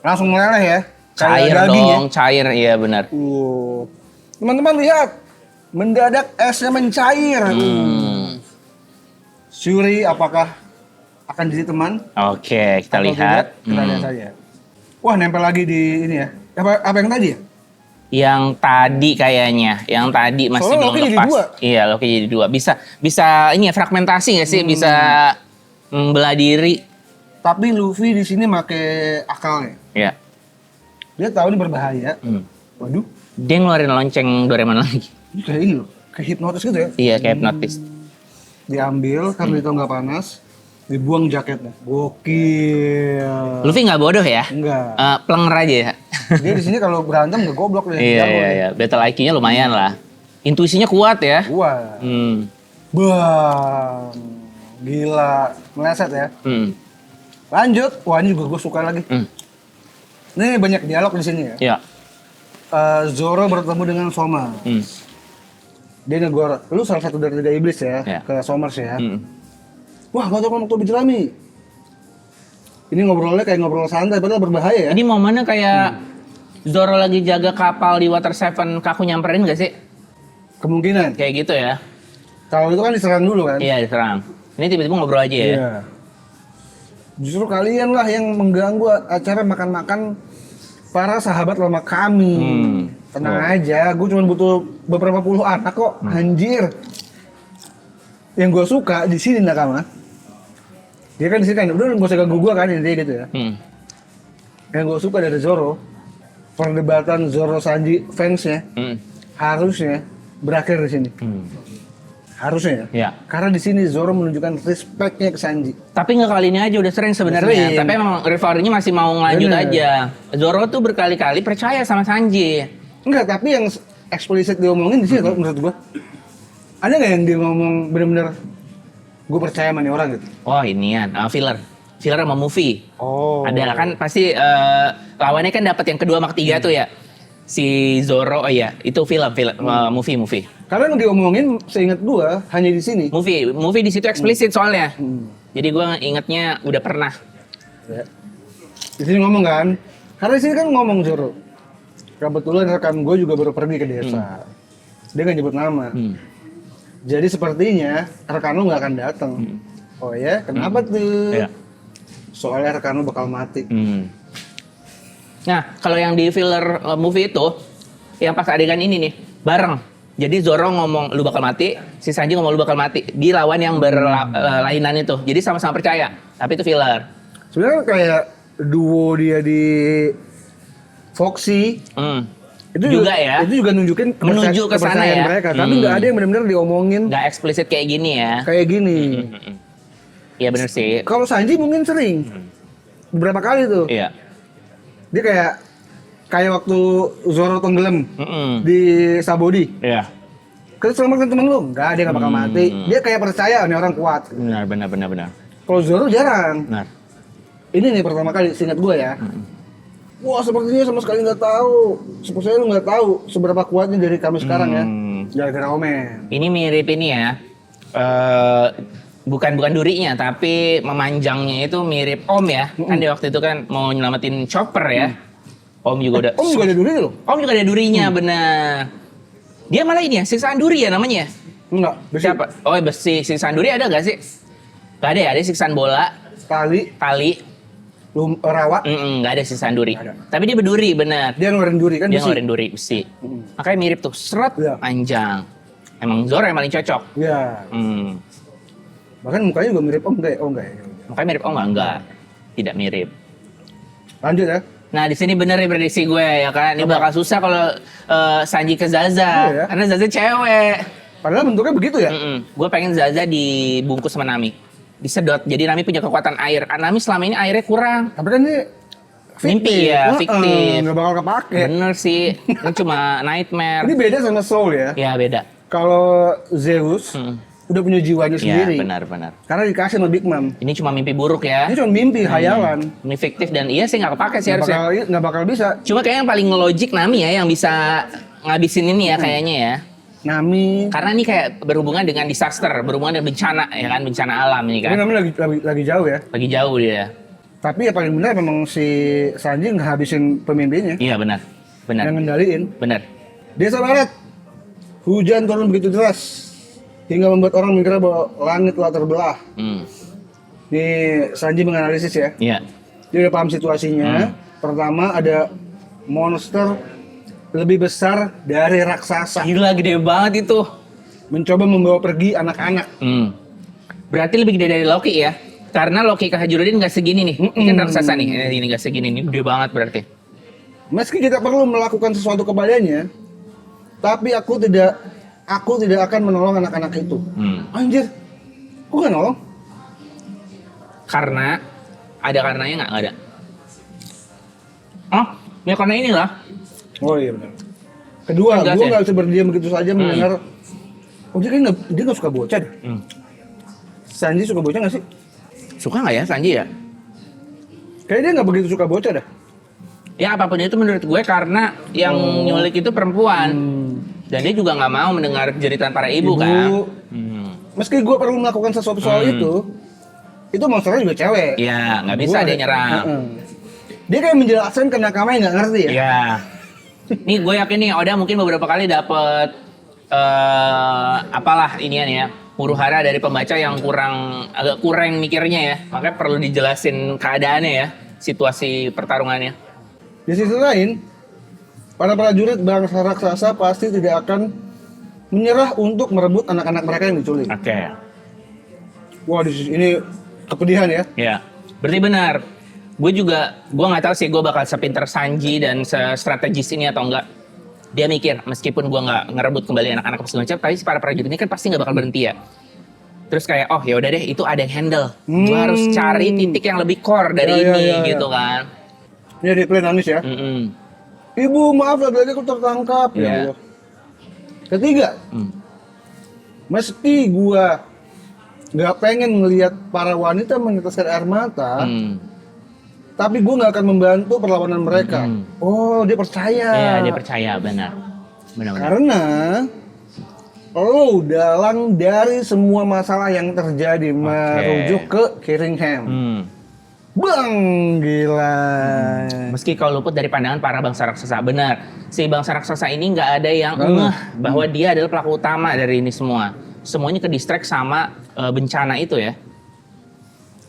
Langsung meleleh ya? Cair dong, ya? Cair, iya benar. Teman-teman lihat, mendadak esnya mencair. Shuri apakah akan jadi teman? Oke, kita lihat. Kita lihat saja. Wah, nempel lagi di ini ya. Apa yang tadi ya? Yang tadi kayaknya, yang tadi masih soalnya belum Loki lepas. Jadi 2. Iya, Loki jadi 2. Bisa ini ya fragmentasi nggak sih? Bisa membelah diri. Tapi Luffy di sini pakai akalnya. Iya. Dia tahu ini berbahaya. Waduh. Dia ngeluarin lonceng Doraemon lagi. Ini kayak ini loh, kayak hipnotis gitu ya. Iya, kayak hipnotis. Diambil karena dia tahu nggak panas, dibuang jaketnya. Gokil. Luffy nggak bodoh ya? Enggak. Plenger aja ya. Dia di sini kalau berantem nggak goblok deh. Iya. Battle IQ-nya lumayan lah. Intuisinya kuat ya. Wah. Bang. Gila. Meleset ya. Lanjut. Wah ini juga gue suka lagi. Ini banyak dialog di sini ya. Iya. Zoro bertemu dengan Soma. Dia negor, lu salah satu dari 3 iblis ya, ke Somers ya. Wah, gak tau ngomong Tobi Jerami. Ini ngobrolnya kayak ngobrol santai, padahal berbahaya ya. Ini momennya kayak Zoro lagi jaga kapal di Water Seven, Kaku nyamperin gak sih? Kemungkinan. Kayak gitu ya. Kalau itu kan diserang dulu kan? Iya, diserang. Ini tiba-tiba ngobrol aja ya. Iya. Justru kalian lah yang mengganggu acara makan-makan para sahabat lama kami. Tenang aja, gue cuma butuh beberapa puluh anak kok. Anjir. Yang gue suka di sini Nakama. Dia kan di sini kan, udah gak usah ganggu gue kan intinya gitu ya. Yang gue suka dari Zoro, perdebatan Zoro Sanji fansnya harusnya berakhir di sini. Harusnya ya. Karena di sini Zoro menunjukkan respect-nya ke Sanji. Tapi nggak kali ini aja udah sering sebenarnya. Tapi emang rivalry-nya masih mau ngelanjut aja. Zoro tuh berkali-kali percaya sama Sanji. Enggak, tapi yang eksplisit diomongin di sini menurut gua. Ada nggak yang dia ngomong bener-bener gue percaya sama nih orang gitu? Oh inian, filler sama movie. Oh. Ada kan pasti lawannya kan dapat yang kedua sama ketiga tuh ya. Si Zoro, oh iya, itu film, movie. Karena yang diomongin, seingat gua hanya di sini. Movie di situ eksplisit soalnya. Jadi gua ingetnya udah pernah. Ya. Di sini ngomong kan, karena di sini kan ngomong Zoro. Kebetulan rekan gue juga baru pergi ke desa. Dia nggak nyebut nama. Jadi sepertinya rekan lu nggak akan datang. Oh ya, kenapa tuh? Iya. Soalnya rekan lu bakal mati. Nah, kalau yang di filler movie itu, yang pas adegan ini nih, bareng. Jadi Zoro ngomong lu bakal mati, si Sanji ngomong lu bakal mati. Di lawan yang berlainan itu. Jadi sama-sama percaya, tapi itu filler. Sebenarnya kayak duo dia di Foxy. Itu juga ya. Itu juga nunjukin menuju ke sana ya. mereka, tapi nggak ada yang benar-benar diomongin. Nggak eksplisit kayak gini ya. Kayak gini. Iya bener sih. Kalau Sanji mungkin sering. Beberapa kali tuh. Iya. Dia kayak waktu Zoro tenggelam di Sabodi. Iya. Kita selamatkan temen lu, nggak dia nggak bakal mati. Dia kayak percaya nih orang kuat. Benar. Kalau Zoro jarang. Benar. Ini nih pertama kali, seingat gue ya. Wah sepertinya sama sekali nggak tahu. Sepertinya lu nggak tahu seberapa kuatnya dari kami sekarang ya. Gara-gara Omen. Ini mirip ini ya. Bukan durinya, tapi memanjangnya itu mirip Om ya. Kan di waktu itu kan mau nyelamatin Chopper ya. Om juga ada durinya loh. Om juga ada durinya, bener. Dia malah ini ya, siksaan duri ya namanya. Enggak, besi. Siapa? Oh besi, siksaan duri ada gak sih? Gak ada ya, ada siksaan bola, Tali, rawa. Gak ada siksaan duri. Ada. Tapi dia berduri, bener. Dia ngeluarin duri kan Dia besi. ngeluarin duri, besi. Makanya mirip tuh, seret, Iya. panjang. Emang Zoro yang paling cocok. Iya. Bahkan mukanya juga mirip Om enggak ya? Oh enggak ya. Makanya mirip Om enggak? Tidak mirip. Lanjut ya. Nah di sini bener nih prediksi gue ya kan. Ini bakal susah kalau Sanji ke Zaza. Iya ya. Karena Zaza cewek. Padahal bentuknya begitu ya. Gue pengen Zaza dibungkus sama Nami. Disedot. Jadi Nami punya kekuatan air. Nami selama ini airnya kurang. Tapi kan ini Mimpi ya, fiktif. Nggak bakal kepake. Bener sih. Ini cuma nightmare. Ini beda sama Soul ya. Ya beda. Kalau Zeus udah punya jiwanya Ya sendiri. benar. Karena dikasih sama Big Mom. Ini cuma mimpi buruk ya. Ini cuma mimpi, hayalan. Ini fiktif dan iya sih nggak kepake sih harusnya. Nggak bakal bisa. Cuma kayaknya yang paling logik Nami ya yang bisa ngabisin ini ya kayaknya ya. Nami. Karena ini kayak berhubungan dengan disaster, berhubungan dengan bencana ya kan, bencana alam ini Tapi kan. Nami lagi jauh ya. Lagi jauh dia. Tapi ya paling benar memang si Sanji ngehabisin pemimpinnya. Iya benar. Yang ngendaliin. Benar. Desa Barat. Hujan turun begitu deras. Hingga membuat orang mengira bahwa langit telah terbelah. Ini Sanji menganalisis ya. Iya. Dia udah paham situasinya. Pertama ada monster lebih besar dari raksasa. Gila gede banget itu. Mencoba membawa pergi anak-anak. Berarti lebih gede dari Loki ya. Karena Loki Kehajurudin nggak segini nih. Ini kan raksasa nih. Ini nggak segini nih. Gede banget berarti. Meski kita perlu melakukan sesuatu kepadanya, tapi aku tidak akan menolong anak-anak itu. Anjir, kok nggak nolong? Karena ada karenanya nggak ada. Oh, ya karena inilah. Oh iya benar. Kedua, Jelas gue ya? nggak bisa berdiam begitu saja mendengar. Oh dia nggak suka bocah deh. Sanji suka bocah nggak sih? Suka nggak ya Sanji ya? Kayaknya dia nggak begitu suka bocah dah. Ya apapun itu menurut gue karena yang nyulik itu perempuan. Dan dia juga nggak mau mendengar jeritan para ibu kan. Meski gue perlu melakukan sesuatu soal itu monsternya juga cewek. Iya, nggak bisa dia nyerang. Dia kayak menjelaskan ke nakama yang nggak ngerti ya. Iya. Nih gue yakin nih Oda mungkin beberapa kali dapet apalah inian ya. Huru-hara dari pembaca yang agak kurang mikirnya ya. Makanya perlu dijelasin keadaannya ya, situasi pertarungannya. Di sisi lain, para prajurit bangsa raksasa pasti tidak akan menyerah untuk merebut anak-anak mereka yang diculik. Oke. Wah, ini kepedihan ya. Ya, berarti benar. Gue nggak tahu sih gue bakal sepinter Sanji dan strategis ini atau enggak. Dia mikir, meskipun gue nggak ngerebut kembali anak-anak segala macam, tapi si para prajurit ini kan pasti nggak bakal berhenti ya. Terus kayak, oh ya udah deh, itu ada yang handle. Gue harus cari titik yang lebih core dari ini gitu kan. Ini di play nangis ya. Ibu maaf lagi aku tertangkap. Ya Allah. Ketiga, Meski gua nggak pengen melihat para wanita meneteskan air mata, tapi gua nggak akan membantu perlawanan mereka. Oh, dia percaya. Iya, dia percaya, benar. Benar-benar. Karena lo dalang dari semua masalah yang terjadi merujuk ke Kiringham. Bang, gila. Meski kau luput dari pandangan para bangsa raksasa, benar. Si bangsa raksasa ini nggak ada yang ngeh bahwa dia adalah pelaku utama dari ini semua. Semuanya ke distract sama bencana itu ya.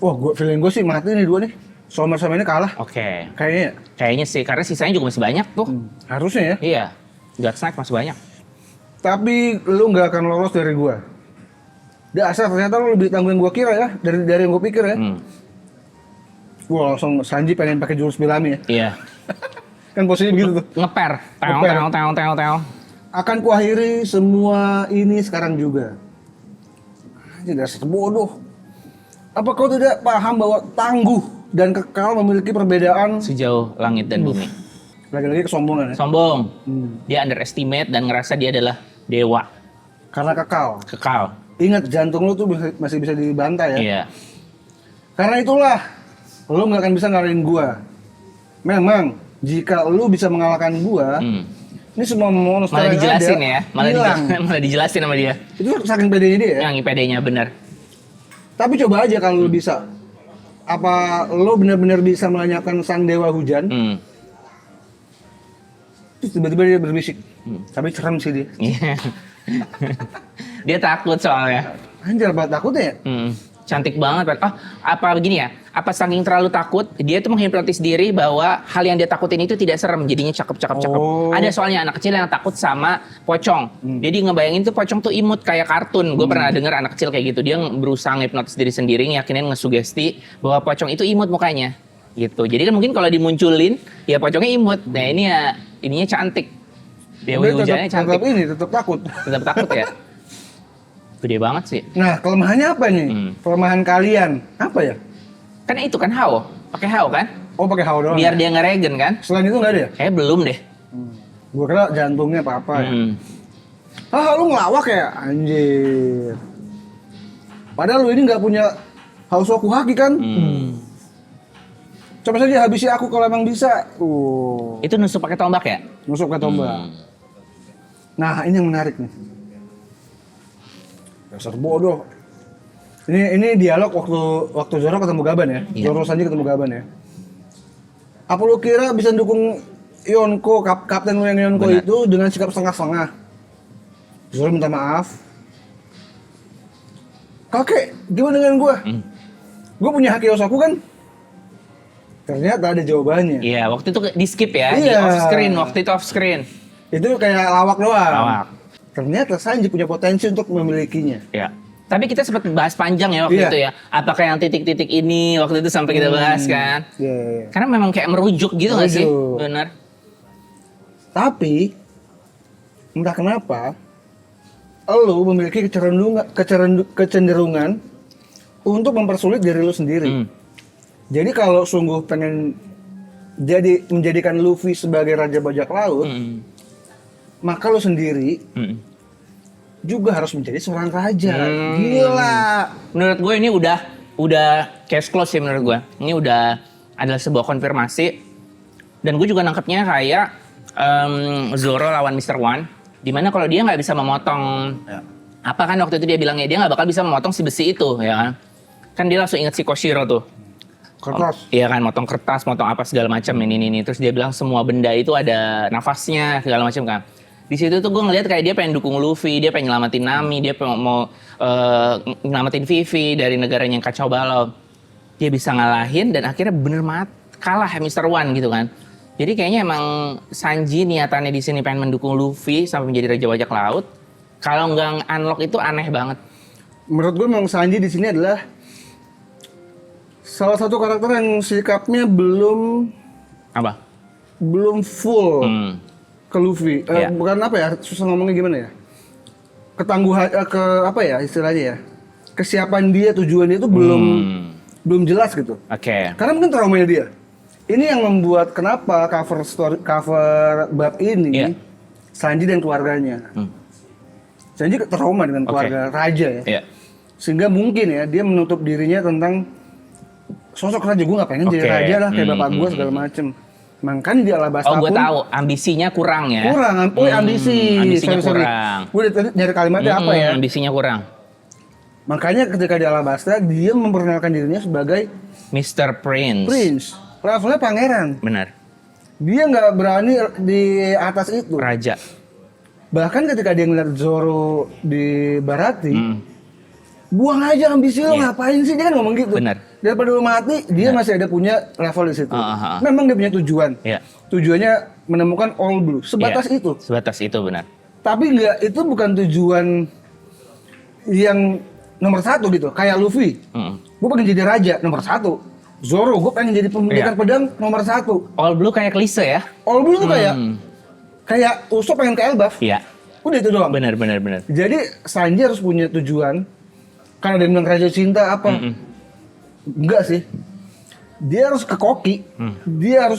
Wah, feeling gue sih mati nih dua nih. Sommer sama ini kalah. Oke. Kayaknya Sih, karena sisanya juga masih banyak tuh. harusnya ya. Iya. Godsmack masih banyak. Tapi lu nggak akan lolos dari gua. Dasar ternyata lu lebih tangguh yang gua kira ya, dari yang gua pikir ya. Gua langsung Sanji pengen pakai jurus Bellamy ya. Iya. Kan posisinya begitu tuh. Ngeper. Teong. Akan kuakhiri semua ini sekarang juga. Anjir, dasar bodoh. Apa kau tidak paham bahwa tangguh dan kekal memiliki perbedaan? Sejauh langit dan bumi. Lagi-lagi kesombongan ya. Sombong. Dia underestimate dan ngerasa dia adalah dewa. Karena kekal. Kekal. Ingat, jantung lu tuh masih bisa dibantai ya. Iya. Karena itulah lu nggak akan bisa ngalahin gua. Memang jika lu bisa mengalahkan gua, ini semua monster Malah yang dijelasin ada, ya. Malah dijelasin sama dia. Itu saking pedenya dia ya. Yang IPD-nya benar. Tapi coba aja kalau lu bisa. Apa lu benar-benar bisa melenyapkan sang dewa hujan? Terus tiba-tiba dia berbisik. Tapi serem sih dia. Iya. Dia takut soalnya. Anjir, banget takutnya ya? Cantik banget. Oh, apa begini ya? Apa saking terlalu takut, dia tuh menghipnotis diri bahwa hal yang dia takutin itu tidak serem, jadinya cakep. Oh. Ada soalnya anak kecil yang takut sama pocong. Jadi ngebayangin tuh pocong tuh imut kayak kartun. Gue pernah dengar anak kecil kayak gitu. Dia berusaha ngehipnotis diri sendiri, ngeyakinin ngesugesti bahwa pocong itu imut mukanya. Gitu. Jadi kan mungkin kalau dimunculin, ya pocongnya imut. Nah ini ya, ininya cantik. Dewi hujannya cantik. Tetap takut. Tetap takut ya. Gede banget sih. Nah, kelemahannya apa nih? Kelemahan kalian apa ya? Kan itu kan Hao, pakai Hao kan? Oh, pakai Hao doang. Biar dia ngeregen kan? Selain itu nggak ada ya? Kayak belum deh. Gua kira jantungnya apa-apa ya. Lu ngelawak ya? Anjir. Padahal lu ini nggak punya Hausoku Haki kan? Coba saja habisi aku kalau emang bisa. Itu nusuk pakai tombak ya? Nusuk ke tombak. Nah, ini yang menarik nih. Dasar bodoh. Ini dialog waktu Zoro ketemu Gaban ya. Iya. Zoro Sanji ketemu Gaban ya. Apa lu kira bisa dukung Yonko, kapten lu yang Yonko Benar. itu dengan sikap setengah-setengah? Zoro minta maaf. Kakek, gimana dengan gua? Gua punya haki Osaku kan? Ternyata ada jawabannya. Iya, waktu itu di skip ya, di Iya. waktu itu off screen. Itu kayak lawak doang. Lawak. Ternyata Sanji punya potensi untuk memilikinya. Ya. Tapi kita sempat bahas panjang ya waktu Iya. itu ya. Apakah yang titik-titik ini waktu itu sampai kita bahas kan? Iya. Karena memang kayak merujuk gitu nggak sih? Merujuk. Benar. Tapi entah kenapa lo memiliki kecenderungan untuk mempersulit diri lo sendiri. Jadi kalau sungguh pengen menjadikan Luffy sebagai raja bajak laut, maka lo sendiri juga harus menjadi seorang raja. Gila. Menurut gue ini udah case close sih menurut gue. Ini udah adalah sebuah konfirmasi. Dan gue juga nangkepnya kayak Zoro lawan Mr. One. Dimana kalau dia nggak bisa memotong apa kan waktu itu dia bilangnya dia nggak bakal bisa memotong si besi itu ya kan. Kan dia langsung inget si Koshiro tuh. Kertas. Iya kan, motong kertas, motong apa segala macam ini. Terus dia bilang semua benda itu ada nafasnya segala macam kan. Di situ tuh gue ngeliat kayak dia pengen dukung Luffy, dia pengen nyelamatin Nami, dia pengen mau nyelamatin Vivi dari negaranya yang kacau balau. Dia bisa ngalahin dan akhirnya bener kalah Mr. One gitu kan. Jadi kayaknya emang Sanji niatannya di sini pengen mendukung Luffy sampai menjadi raja bajak laut. Kalau nggak unlock itu aneh banget. Menurut gue memang Sanji di sini adalah salah satu karakter yang sikapnya belum full ke Luffy. Iya. Bukan apa ya, susah ngomongnya gimana ya? Ketangguhan ke apa ya istilahnya ya? Kesiapan dia, tujuan dia itu belum jelas gitu. Oke. Karena mungkin traumanya dia. Ini yang membuat kenapa cover bab ini Sanji dan keluarganya. Sanji trauma dengan keluarga raja ya. Iya. Sehingga mungkin ya dia menutup dirinya tentang sosok raja. Gue nggak pengen jadi Oke. raja lah kayak bapak gue segala macem. Makanya di Alabasta Oh, gue pun tahu ambisinya kurang ya. ambisi. Ambisinya Sorry. kurang. Gue tadi nyari kalimatnya apa ya? Ambisinya kurang. Makanya ketika di Alabasta dia memperkenalkan dirinya sebagai Mr. Prince. prince, levelnya pangeran. Benar. Dia nggak berani di atas itu. Raja. Bahkan ketika dia ngeliat Zoro di Barati, buang aja ambisi lo, Iya. ngapain sih? Dia kan ngomong gitu. Benar. Daripada lo mati, dia masih ada punya level di situ. Memang dia punya tujuan. Iya. Tujuannya menemukan All Blue. Sebatas Iya. itu. Sebatas itu benar. Tapi itu bukan tujuan yang nomor satu gitu. Kayak Luffy. Gue pengen jadi raja, nomor satu. Zoro, gue pengen jadi pemilikan pedang, nomor satu. All Blue kayak klise ya. All Blue tuh kayak Usopp pengen ke Elbaf. Iya. Udah itu doang. Benar. Jadi Sanji harus punya tujuan. Karena dia bilang raja cinta apa? Enggak sih. Dia harus ke Koki. Dia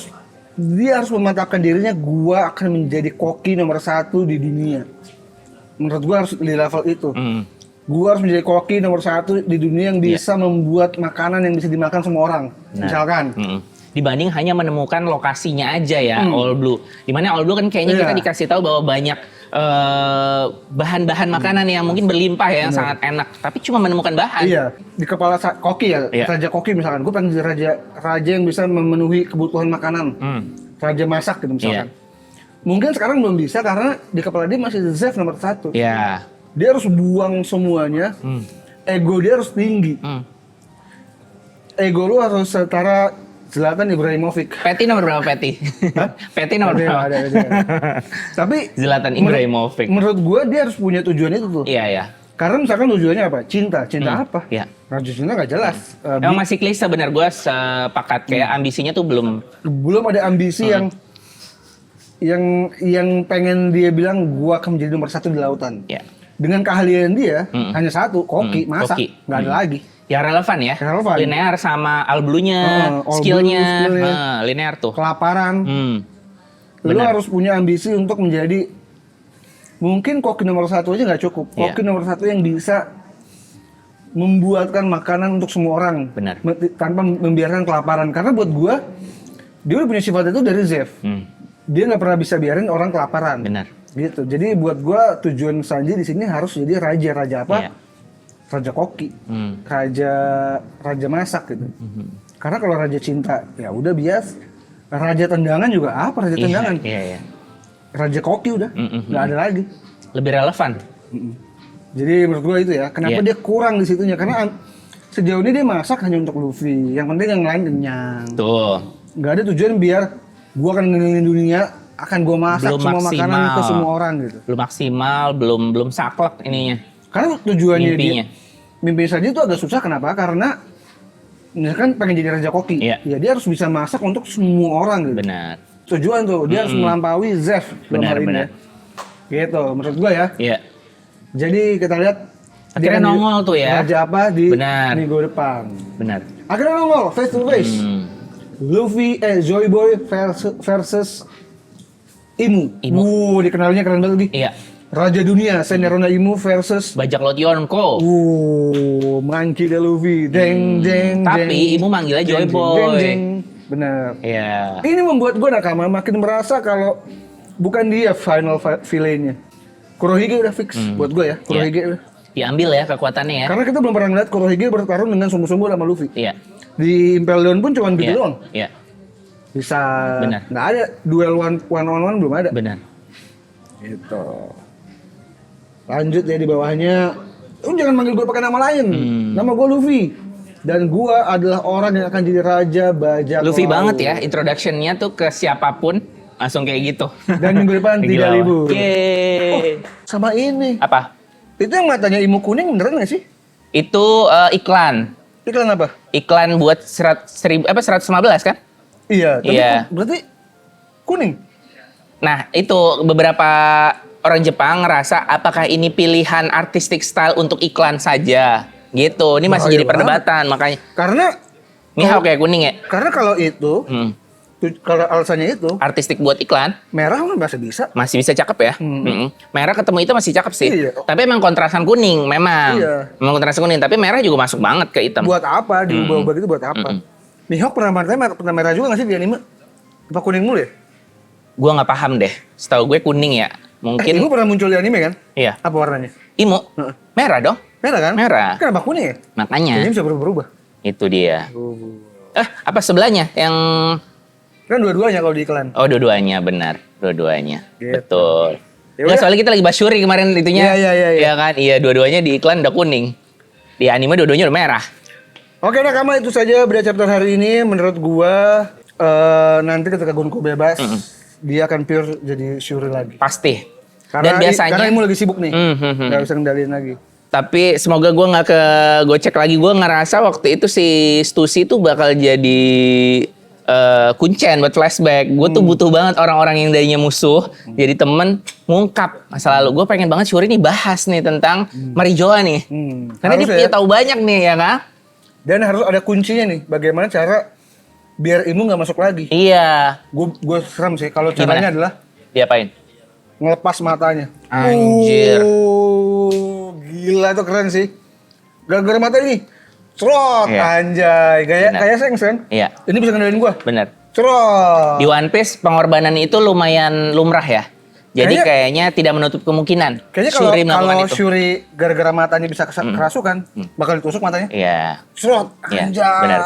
harus memantapkan dirinya. Gua akan menjadi Koki nomor satu di dunia. Menurut gua harus di level itu. Gua harus menjadi Koki nomor satu di dunia yang bisa membuat makanan yang bisa dimakan semua orang. Nah. Misalkan. Dibanding hanya menemukan lokasinya aja ya, All Blue. Dimana All Blue kan kayaknya kita dikasih tahu bahwa banyak bahan-bahan makanan yang mungkin berlimpah ya, yang sangat enak. Tapi cuma menemukan bahan. Iya, di kepala Koki ya, Iya. Raja Koki misalkan. Gue pengen jadi raja yang bisa memenuhi kebutuhan makanan. Raja masak gitu misalkan. Mungkin sekarang belum bisa karena di kepala dia masih Zeff nomor satu. Iya. Dia harus buang semuanya. Ego dia harus tinggi. Ego lu harus setara Zlatan Ibrahimovic. Peti nomor berapa Peti? Peti nomor berapa? Ada. Tapi Zlatan Ibrahimovic. menurut gue dia harus punya tujuan itu tuh. Iya. Karena misalkan tujuannya apa? Cinta apa? Iya. Raja cinta nggak jelas. Emang masih klise benar, gue sepakat. Kayak ambisinya tuh belum. Belum ada ambisi yang pengen dia bilang gua akan menjadi nomor satu di lautan. Iya. Dengan keahlian dia hanya satu, Koki, masak, Koki. nggak ada lagi. Ya relevan ya. Relevan. Linear sama All Blue-nya, All skillnya, Blue, skillnya. linear tuh. Kelaparan. Lu Benar. harus punya ambisi untuk menjadi mungkin Koki nomor satu aja nggak cukup. Iya. Koki nomor satu yang bisa membuatkan makanan untuk semua orang. Benar. Tanpa membiarkan kelaparan. Karena buat gua dia udah punya sifat itu dari Zeff. Dia nggak pernah bisa biarin orang kelaparan. Benar. Gitu. Jadi buat gua tujuan Sanji di sini harus jadi raja apa? Iya. Raja koki, raja masak gitu. Karena kalau raja cinta ya udah bias. Raja tendangan juga apa raja tendangan? Iya. Raja koki udah, nggak ada lagi. Lebih relevan. Jadi menurut gua itu ya. Kenapa dia kurang di situnya? Karena sejauh ini dia masak hanya untuk Luffy. Yang penting yang lain kenyang. Tuh. Nggak ada tujuan biar gua akan ngelilingin dunia, akan gua masak Belum semua maksimal. makanan ke semua orang gitu. Belum maksimal, belum saklek ininya. Karena tujuannya Mimpinya. mimpi saja itu agak susah. Kenapa? Karena misalkan pengen jadi raja koki, Iya. ya dia harus bisa masak untuk semua orang gitu. Benar. Tujuan tuh dia harus melampaui Zeff dalam hal ini. Benar. Gitu, menurut gua ya. Iya. Jadi kita lihat Akhirnya dia akan nongol tuh ya. Raja apa di Benar. minggu depan. Benar. Akhirnya nongol face to face. Luffy, Joy Boy versus Imu. Dikenalnya keren banget lagi. Iya. Raja dunia, Sennerona Imu versus Bajak laut Yonko. Monkey the Luffy, deng deng. Tapi Imu manggilnya Joy Boy. Deng deng. Benar. Iya. Ini membuat gue nakama makin merasa kalau bukan dia final villainnya. Kurohige udah fix buat gue ya. Kurohige udah. Diambil ya kekuatannya ya. Karena kita belum pernah ngeliat Kurohige bertarung dengan sungguh-sungguh sama Luffy. Iya. Di Impel Down pun cuma gitu Iya. doang. Iya. Bisa. Benar. Nggak ada duel one on one belum ada. Benar. Gitu. Lanjut ya di bawahnya. Lu jangan manggil gue pakai nama lain. Nama gue Luffy. Dan gue adalah orang yang akan jadi raja bajak Luffy laut. banget ya introduction-nya tuh ke siapapun langsung kayak gitu. Dan minggu depan tidak Gila. libur. Yeay. Sama ini. Apa? Itu yang matanya Imu kuning beneran gak sih? Itu iklan. Iklan apa? Iklan buat 115 kan? Iya. Tapi Iya. berarti kuning. Nah, itu beberapa orang Jepang ngerasa apakah ini pilihan artistic style untuk iklan saja. Gitu. Ini masih Bahaya jadi perdebatan makanya. Karena Mihawk kayak kuning ya? kalau itu Kalau alasannya itu Artistik buat iklan. merah kan masih bisa. Masih bisa cakep ya. Merah ketemu itu masih cakep sih. Iya. Tapi emang kontrasan kuning memang. Iya. Memang kontrasan kuning. Tapi merah juga masuk banget ke hitam. Buat apa diubah-ubah gitu buat apa? Mihawk pernah merah juga nggak sih di anime? Apa kuning mulu ya? Gua nggak paham deh. Setahu gue kuning ya. Mungkin. Imu pernah muncul di anime kan? Iya. Apa warnanya? Imo. Heeh. Merah dong. Merah kan? Merah. Kenapa kuning ya? Makanya. Jadi bisa berubah-ubah. Itu dia. Apa sebelahnya? Yang Kan dua-duanya kalau di iklan. oh dua-duanya benar. Dua-duanya. Gitu. Betul. Ya Nggak, udah. soalnya kita lagi Bang Syuri kemarin itunya. Iya. Iya kan? Iya, dua-duanya di iklan udah kuning. Di anime dua-duanya udah merah. Oke nakama, itu saja beda chapter hari ini. Menurut gua nanti ketika Gunko bebas, dia akan pure jadi Shuri lagi. Pasti. Karena Dan biasanya karena Imu lagi sibuk nih, nggak bisa ngendaliin lagi. Tapi semoga gue nggak gue cek lagi. Gue ngerasa waktu itu si Stussy tuh bakal jadi kuncen buat flashback. Gue tuh butuh banget orang-orang yang darinya musuh jadi temen ngungkap masa lalu. Gue pengen banget Shuri nih bahas nih tentang Marijoa nih. Karena Harus dia ya. tahu banyak nih ya kan. Dan harus ada kuncinya nih, bagaimana cara biar Imu nggak masuk lagi. Iya. Gue seram sih. Kalau Gimana? caranya adalah Diapain? ngelepas matanya. Anjir. Oh, gila itu keren sih. Gara-gara mata ini, cerot, Iya. anjay. Benar. Kayak Sengs kan? Iya. Ini bisa ngendalin gua. Bener. Cerot. Di One Piece pengorbanan itu lumayan lumrah ya. Jadi kayaknya tidak menutup kemungkinan Kayaknya Shuri melakukan kalau itu. Shuri gara-gara matanya bisa kerasukan, bakal ditusuk matanya. Iya. Cerot, Iya, anjay. benar.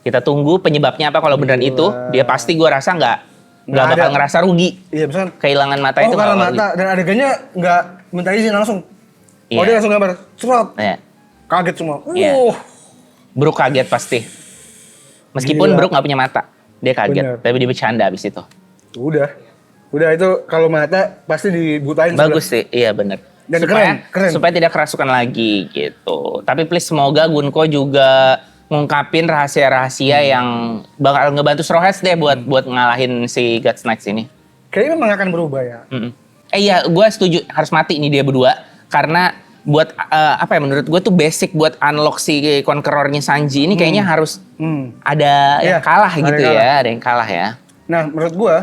Kita tunggu penyebabnya apa kalau beneran itu. Dia pasti gua rasa nggak Nggak bakal ada. ngerasa rugi. Iya, misalkan Kehilangan mata itu karena nggak bakal mata dan adegannya nggak minta izin langsung. Iya. Oh dia langsung gambar, cerot, rugi. Iya. kaget semua. Iya. Brook kaget pasti. Meskipun Gila. Brook nggak punya mata, dia kaget. Bener. Tapi dia bercanda abis itu. Udah itu kalau mata pasti dibutain. Bagus sih, iya bener. Dan supaya, keren. supaya tidak kerasukan lagi gitu. Tapi please semoga Gunko juga ngungkapin rahasia-rahasia yang bakal ngebantu Straw Hats deh buat ngalahin si Guts Knights ini. Kayaknya memang akan berubah ya. Iya, gue setuju harus mati nih dia berdua karena buat apa ya menurut gue tuh basic buat unlock si Conqueror-nya Sanji ini kayaknya harus ada Iya, yang kalah ada gitu yang ya, ada yang kalah ya. Nah, menurut gua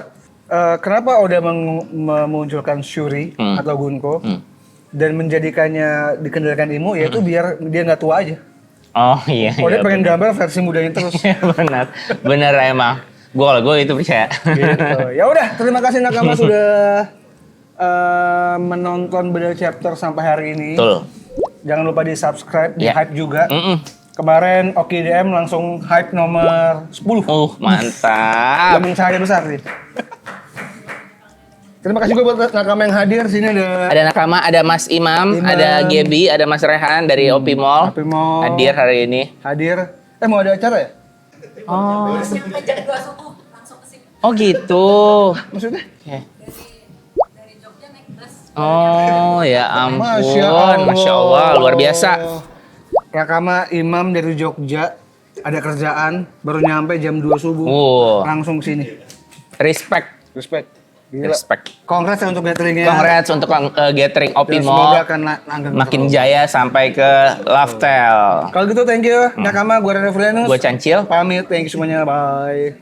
kenapa Oda memunculkan Shuri atau Gunko dan menjadikannya dikendalikan Imu yaitu biar dia nggak tua aja. Oh iya. Oda iya, pengen gambar versi mudanya terus. benar, benar emang. Gue itu percaya. Gitu. Ya udah, terima kasih nakama sudah menonton beda chapter sampai hari ini. Betul. Jangan lupa di subscribe, di Iya. hype juga. Mm-mm. Kemarin OKDM langsung hype nomor 10. Mantap. Lambung cahaya besar sih. Terima kasih juga buat nakama yang hadir. Sini ada Ada nakama, ada Mas Imam, ada Gebi, ada Mas Rehan dari Opi Mall. Opi Mall. Hadir hari ini. hadir. Mau ada acara ya? Oh. Jam 2 subuh langsung ke sini. Oh gitu. Maksudnya? Oke. Dari Jogja naik bus. Oh ya ampun, Masya Allah, luar biasa. Nakama Imam dari Jogja ada kerjaan baru nyampe jam 2 subuh. Langsung sini. Respect, Respect. Gila. respect. Congrats ya untuk gatheringnya. Congrats untuk gathering Opi Dan semoga Mall. akan langgeng Makin terus. jaya sampai ke Love Tale. Kalau gitu thank you Nakama, gue Rene Frianus. Gue Cancil. Pamit, thank you semuanya, bye.